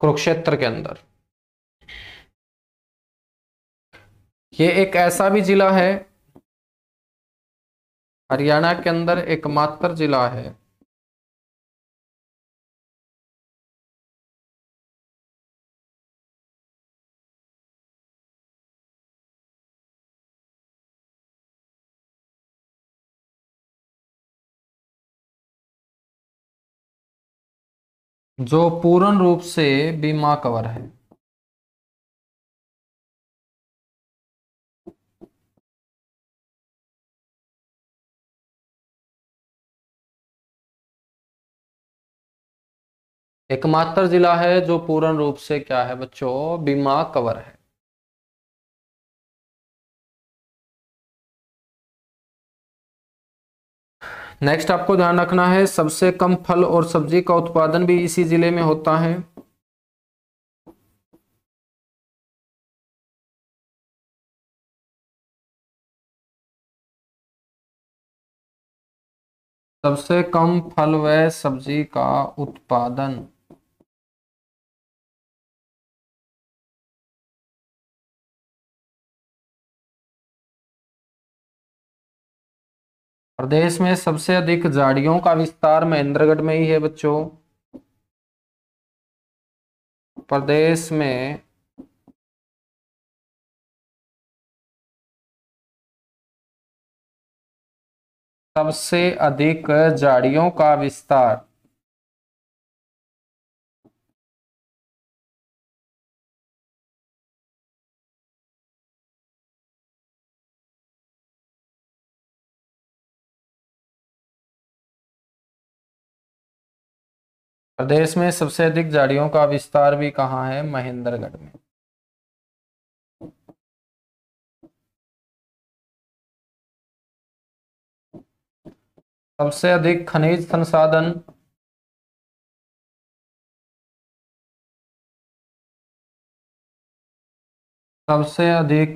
कुरुक्षेत्र के अंदर। ये एक ऐसा भी जिला है, हरियाणा के अंदर एकमात्र जिला है जो पूर्ण रूप से बीमा कवर है। एकमात्र जिला है जो पूर्ण रूप से क्या है बच्चों? बीमा कवर है। नेक्स्ट आपको ध्यान रखना है, सबसे कम फल और सब्जी का उत्पादन भी इसी जिले में होता है। सबसे कम फल व सब्जी का उत्पादन प्रदेश में सबसे अधिक झाड़ियों का विस्तार महेंद्रगढ़ में ही है बच्चों। प्रदेश में सबसे अधिक झाड़ियों का विस्तार प्रदेश में सबसे अधिक झाड़ियों का विस्तार भी कहाँ है? महेंद्रगढ़ में। सबसे अधिक खनिज संसाधन सबसे अधिक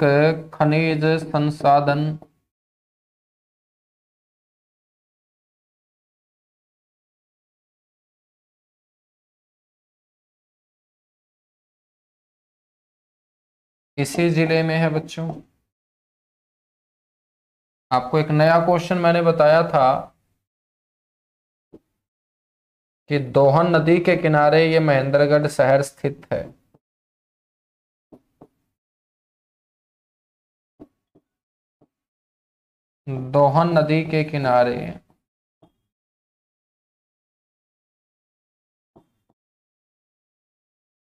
खनिज संसाधन इसी जिले में है बच्चों। आपको एक नया क्वेश्चन मैंने बताया था कि दोहन नदी के किनारे ये महेंद्रगढ़ शहर स्थित है। दोहन नदी के किनारे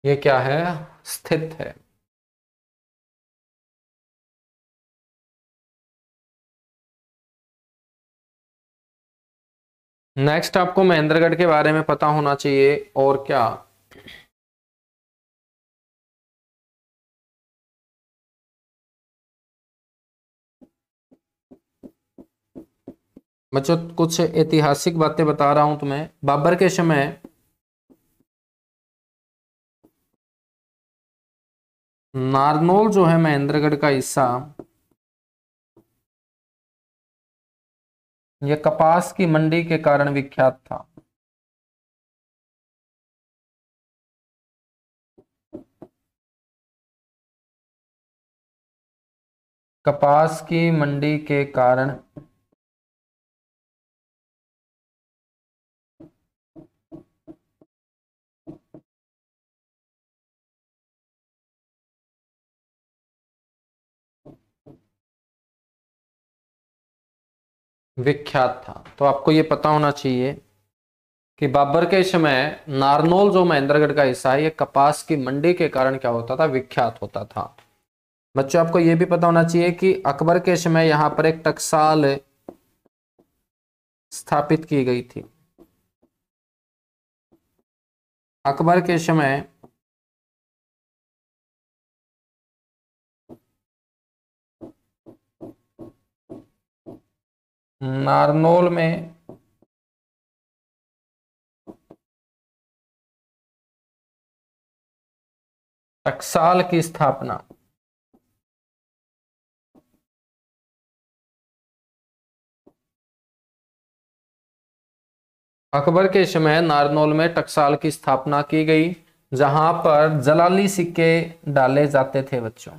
ये क्या है? स्थित है। नेक्स्ट आपको महेंद्रगढ़ के बारे में पता होना चाहिए और क्या? बच्चों कुछ ऐतिहासिक बातें बता रहा हूं तुम्हें। बाबर के समय नारनौल जो है महेंद्रगढ़ का हिस्सा, ये कपास की मंडी के कारण विख्यात था। कपास की मंडी के कारण विख्यात था। तो आपको ये पता होना चाहिए कि बाबर के समय नारनौल जो महेंद्रगढ़ का हिस्सा है, ये कपास की मंडी के कारण क्या होता था, विख्यात होता था। बच्चों आपको ये भी पता होना चाहिए कि अकबर के समय यहां पर एक टकसाल स्थापित की गई थी। अकबर के समय नारनौल में टकसाल की स्थापना अकबर के समय नारनौल में टकसाल की स्थापना की गई, जहां पर जलाली सिक्के डाले जाते थे बच्चों।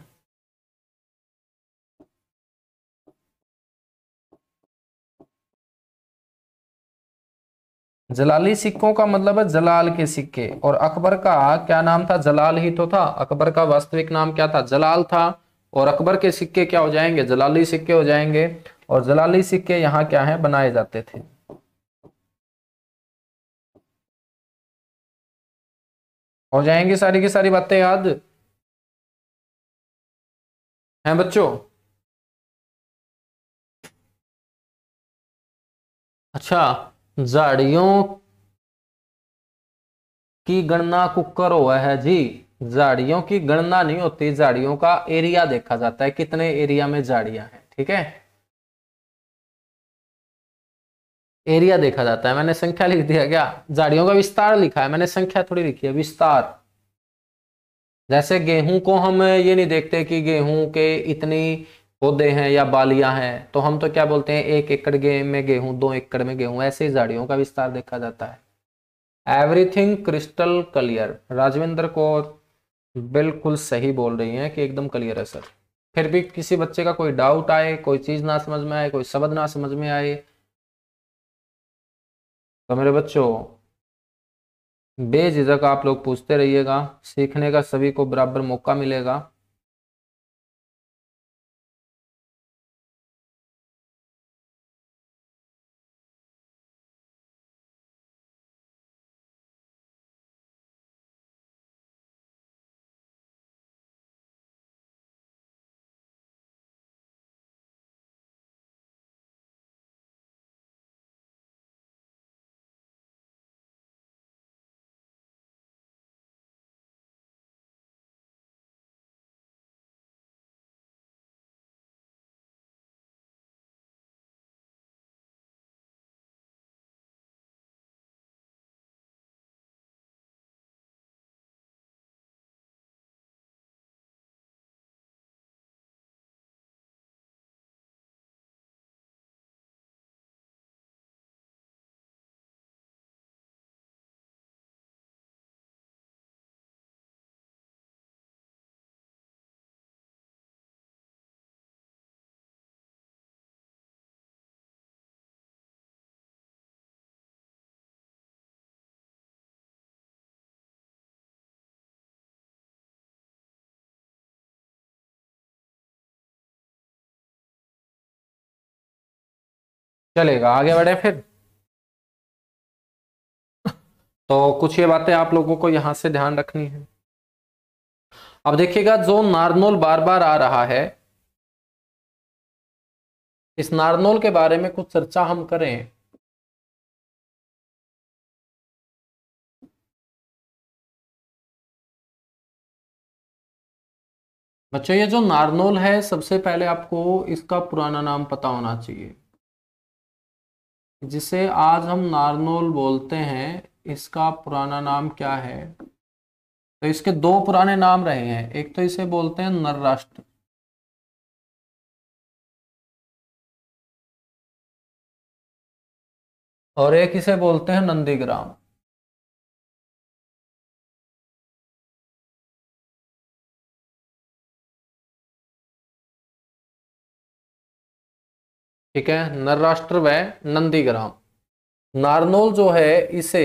जलाली सिक्कों का मतलब है जलाल के सिक्के, और अकबर का क्या नाम था, जलाल ही तो था। अकबर का वास्तविक नाम क्या था, जलाल था। और अकबर के सिक्के क्या हो जाएंगे, जलाली सिक्के हो जाएंगे। और जलाली सिक्के यहाँ क्या है, बनाए जाते थे। हो जाएंगी सारी की सारी बातें याद हैं बच्चों। अच्छा, झाड़ियों की गणना कुकर हुआ है जी। झाड़ियों की गणना नहीं होती, झाड़ियों का एरिया देखा जाता है, कितने एरिया में झाड़ियां हैं, ठीक है। एरिया देखा जाता है। मैंने संख्या लिख दिया क्या, झाड़ियों का विस्तार लिखा है, मैंने संख्या थोड़ी लिखी है, विस्तार। जैसे गेहूं को हम ये नहीं देखते कि गेहूं के इतनी पौधे हैं या बालियां हैं, तो हम तो क्या बोलते हैं, 1 एकड़ में गेहूं, 2 एकड़ में गेहूं। ऐसे ही झाड़ियों का विस्तार देखा जाता है। Everything crystal clear, Rajvinder Kaur बिल्कुल सही बोल रही हैं कि एकदम क्लियर है सर। फिर भी किसी बच्चे का कोई डाउट आए, कोई चीज ना समझ में आए, कोई शब्द ना समझ में आए, तो मेरे बच्चों बेझिझक आप लोग पूछते रहिएगा। सीखने का सभी को बराबर मौका मिलेगा। चलेगा, आगे बढ़े फिर। तो कुछ ये बातें आप लोगों को यहां से ध्यान रखनी है। अब देखिएगा, जो नारनौल बार बार आ रहा है, इस नारनौल के बारे में कुछ चर्चा हम करें। बच्चों ये जो नारनौल है, सबसे पहले आपको इसका पुराना नाम पता होना चाहिए। जिसे आज हम नारनौल बोलते हैं, इसका पुराना नाम क्या है। तो इसके दो पुराने नाम रहे हैं, एक तो इसे बोलते हैं नर राष्ट्र, और एक इसे बोलते हैं नंदीग्राम। ठीक है, नर राष्ट्र व नंदीग्राम। नारनौल जो है इसे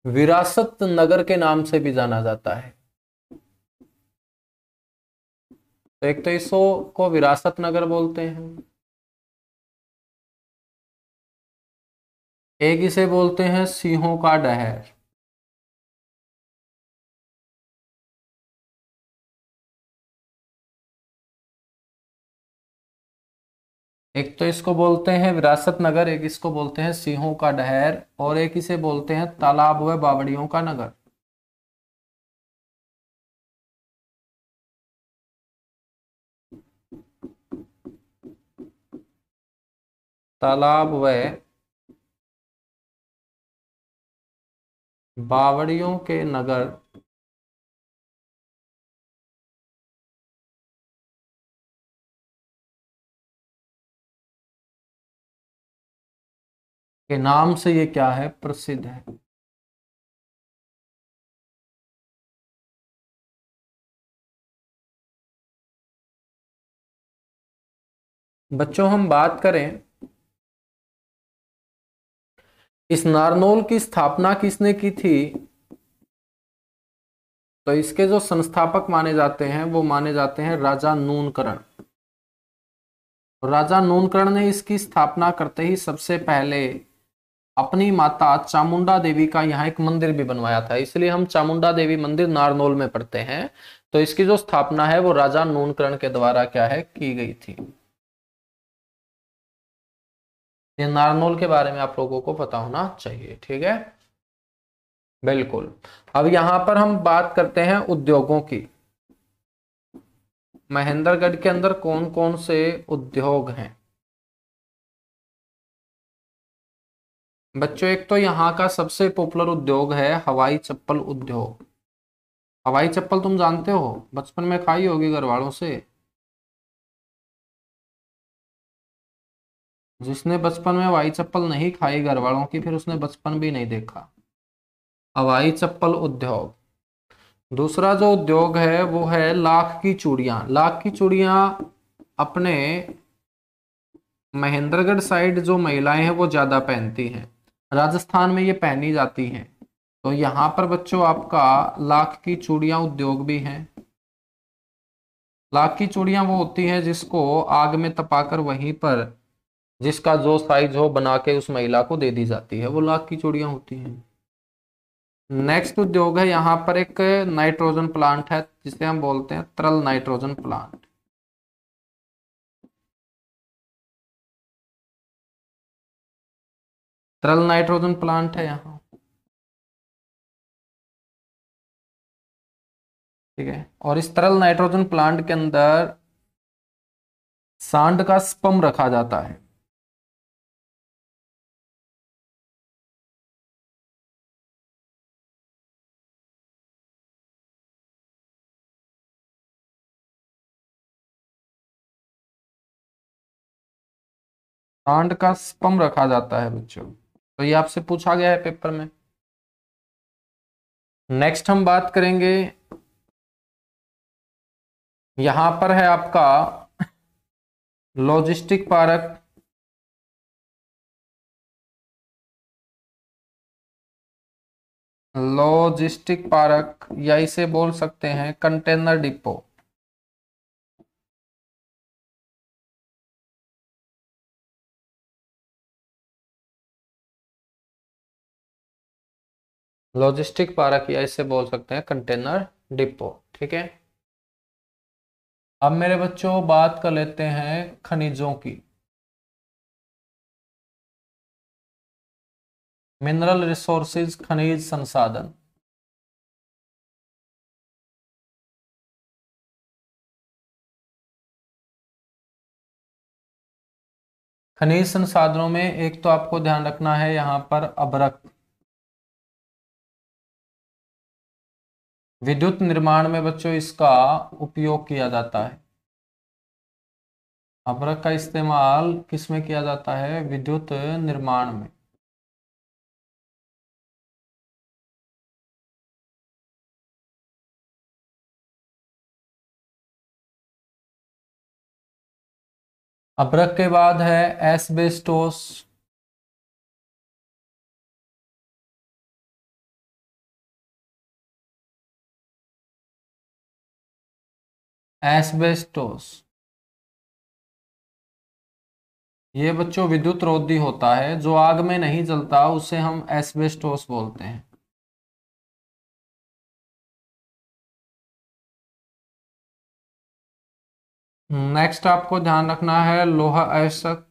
विरासत नगर के नाम से भी जाना जाता है। तो एक तो इसको विरासत नगर बोलते हैं, एक इसे बोलते हैं सिंहों का डहर। एक तो इसको बोलते हैं विरासत नगर, एक इसको बोलते हैं सिंहों का डहर, और एक इसे बोलते हैं तालाब व बावड़ियों का नगर। तालाब व बावड़ियों के नगर के नाम से ये क्या है, प्रसिद्ध है। बच्चों हम बात करें इस नारनौल की स्थापना किसने की थी, तो इसके जो संस्थापक माने जाते हैं वो माने जाते हैं राजा नूनकरण। राजा नूनकरण ने इसकी स्थापना करते ही सबसे पहले अपनी माता चामुंडा देवी का यहाँ एक मंदिर भी बनवाया था, इसलिए हम चामुंडा देवी मंदिर नारनौल में पढ़ते हैं। तो इसकी जो स्थापना है वो राजा नूनकरण के द्वारा क्या है, की गई थी। ये नारनौल के बारे में आप लोगों को पता होना चाहिए, ठीक है, बिल्कुल। अब यहां पर हम बात करते हैं उद्योगों की। महेंद्रगढ़ के अंदर कौन कौन से उद्योग हैं बच्चों? एक तो यहाँ का सबसे पॉपुलर उद्योग है हवाई चप्पल उद्योग। हवाई चप्पल तुम जानते हो, बचपन में खाई होगी घर वालों से। जिसने बचपन में हवाई चप्पल नहीं खाई घर वालों की, फिर उसने बचपन भी नहीं देखा। हवाई चप्पल उद्योग। दूसरा जो उद्योग है वो है लाख की चूड़ियां। लाख की चूड़ियां अपने महेंद्रगढ़ साइड जो महिलाएं हैं वो ज्यादा पहनती हैं, राजस्थान में ये पहनी जाती हैं। तो यहाँ पर बच्चों आपका लाख की चूड़ियां उद्योग भी हैं। लाख की चूड़ियां वो होती हैं जिसको आग में तपाकर वहीं पर जिसका जो साइज हो बना के उस महिला को दे दी जाती है, वो लाख की चूड़ियां होती हैं। नेक्स्ट उद्योग है यहाँ पर एक नाइट्रोजन प्लांट है जिसे हम बोलते हैं तरल नाइट्रोजन प्लांट। तरल नाइट्रोजन प्लांट है यहाँ, ठीक है। और इस तरल नाइट्रोजन प्लांट के अंदर सांड का स्पम रखा जाता है। सांड का स्पम रखा जाता है बच्चों, तो ये आपसे पूछा गया है पेपर में। नेक्स्ट हम बात करेंगे, यहां पर है आपका लॉजिस्टिक पार्क। लॉजिस्टिक पार्क या इसे बोल सकते हैं कंटेनर डिपो। लॉजिस्टिक पार्क या इसे बोल सकते हैं कंटेनर डिपो, ठीक है। अब मेरे बच्चों बात कर लेते हैं खनिजों की। मिनरल रिसोर्सेज, खनिज संसाधन। खनिज संसाधनों में एक तो आपको ध्यान रखना है यहाँ पर अभ्रक। विद्युत निर्माण में बच्चों इसका उपयोग किया जाता है। अभ्रक का इस्तेमाल किस में किया जाता है? विद्युत निर्माण में। अभ्रक के बाद है एस्बेस्टोस। एस्बेस्टोस ये बच्चों विद्युत रोधी होता है, जो आग में नहीं जलता उसे हम एस्बेस्टोस बोलते हैं। नेक्स्ट आपको ध्यान रखना है लोहा अयस्क।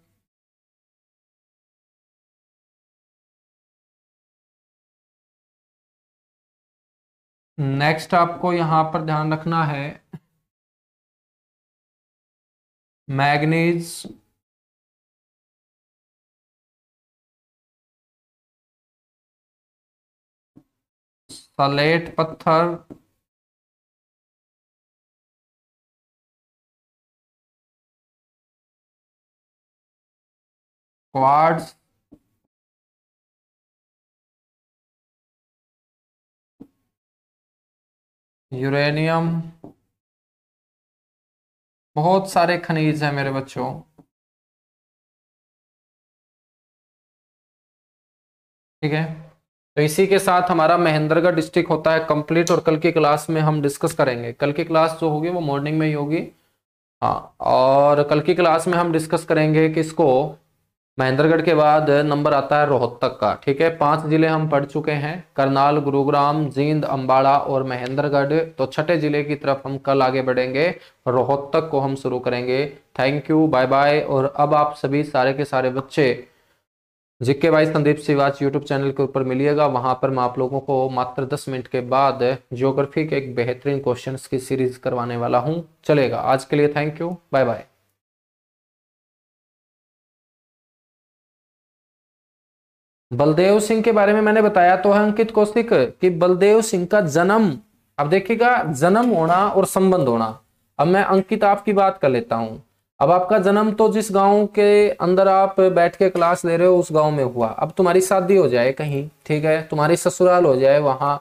नेक्स्ट आपको यहां पर ध्यान रखना है मैग्नीज। सलेट पत्थर। क्वार्ट्ज। यूरेनियम। बहुत सारे खनिज हैं मेरे बच्चों। ठीक है, तो इसी के साथ हमारा महेंद्रगढ़ डिस्ट्रिक्ट होता है कंप्लीट, और कल की क्लास में हम डिस्कस करेंगे। कल की क्लास जो होगी वो मॉर्निंग में ही होगी। हाँ, और कल की क्लास में हम डिस्कस करेंगे कि इसको महेंद्रगढ़ के बाद नंबर आता है रोहतक का। ठीक है, 5 जिले हम पढ़ चुके हैं, करनाल, गुरुग्राम, जींद, अंबाला और महेंद्रगढ़। तो छठे जिले की तरफ हम कल आगे बढ़ेंगे, रोहतक को हम शुरू करेंगे। Thank you, bye bye. और अब आप सभी सारे के सारे बच्चे जीके भाई संदीप सिवाच यूट्यूब चैनल के ऊपर मिलिएगा। वहां पर मैं आप लोगों को मात्र 10 मिनट के बाद ज्योग्राफी के एक बेहतरीन क्वेश्चंस की सीरीज करवाने वाला हूं। चलेगा, आज के लिए thank you, bye bye. Baldev Singh के बारे में मैंने बताया तो है अंकित कौशिक कि बलदेव सिंह का जन्म, अब देखिएगा जन्म होना और संबंध होना। अब मैं अंकित आपकी बात कर लेता हूं। अब आपका जन्म तो जिस गांव के अंदर आप बैठ के क्लास ले रहे हो उस गांव में हुआ। अब तुम्हारी शादी हो जाए कहीं, ठीक है, तुम्हारी ससुराल हो जाए वहां,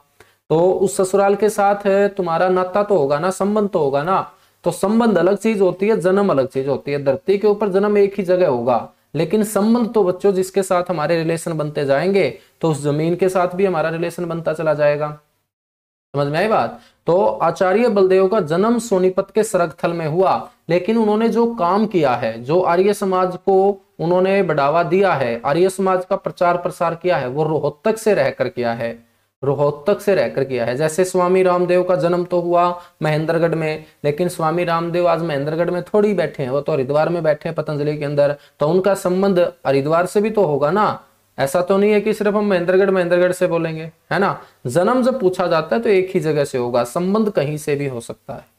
तो उस ससुराल के साथ तुम्हारा नाता तो होगा ना, संबंध तो होगा ना। तो संबंध अलग चीज होती है, जन्म अलग चीज होती है। धरती के ऊपर जन्म एक ही जगह होगा, लेकिन संबंध तो बच्चों जिसके साथ हमारे रिलेशन बनते जाएंगे तो उस जमीन के साथ भी हमारा रिलेशन बनता चला जाएगा। समझ में आई बात? तो आचार्य बलदेव का जन्म सोनीपत के सरगथल में हुआ, लेकिन उन्होंने जो काम किया है, जो आर्य समाज को उन्होंने बढ़ावा दिया है, आर्य समाज का प्रचार प्रसार किया है, वो रोहतक से रहकर किया है। रोहतक से रहकर किया है। जैसे स्वामी रामदेव का जन्म तो हुआ महेंद्रगढ़ में, लेकिन स्वामी रामदेव आज महेंद्रगढ़ में थोड़ी बैठे हैं, वो तो हरिद्वार में बैठे हैं पतंजलि के अंदर। तो उनका संबंध हरिद्वार से भी तो होगा ना। ऐसा तो नहीं है कि सिर्फ हम महेंद्रगढ़ महेंद्रगढ़ से बोलेंगे, है ना। जन्म जब पूछा जाता है तो एक ही जगह से होगा, संबंध कहीं से भी हो सकता है।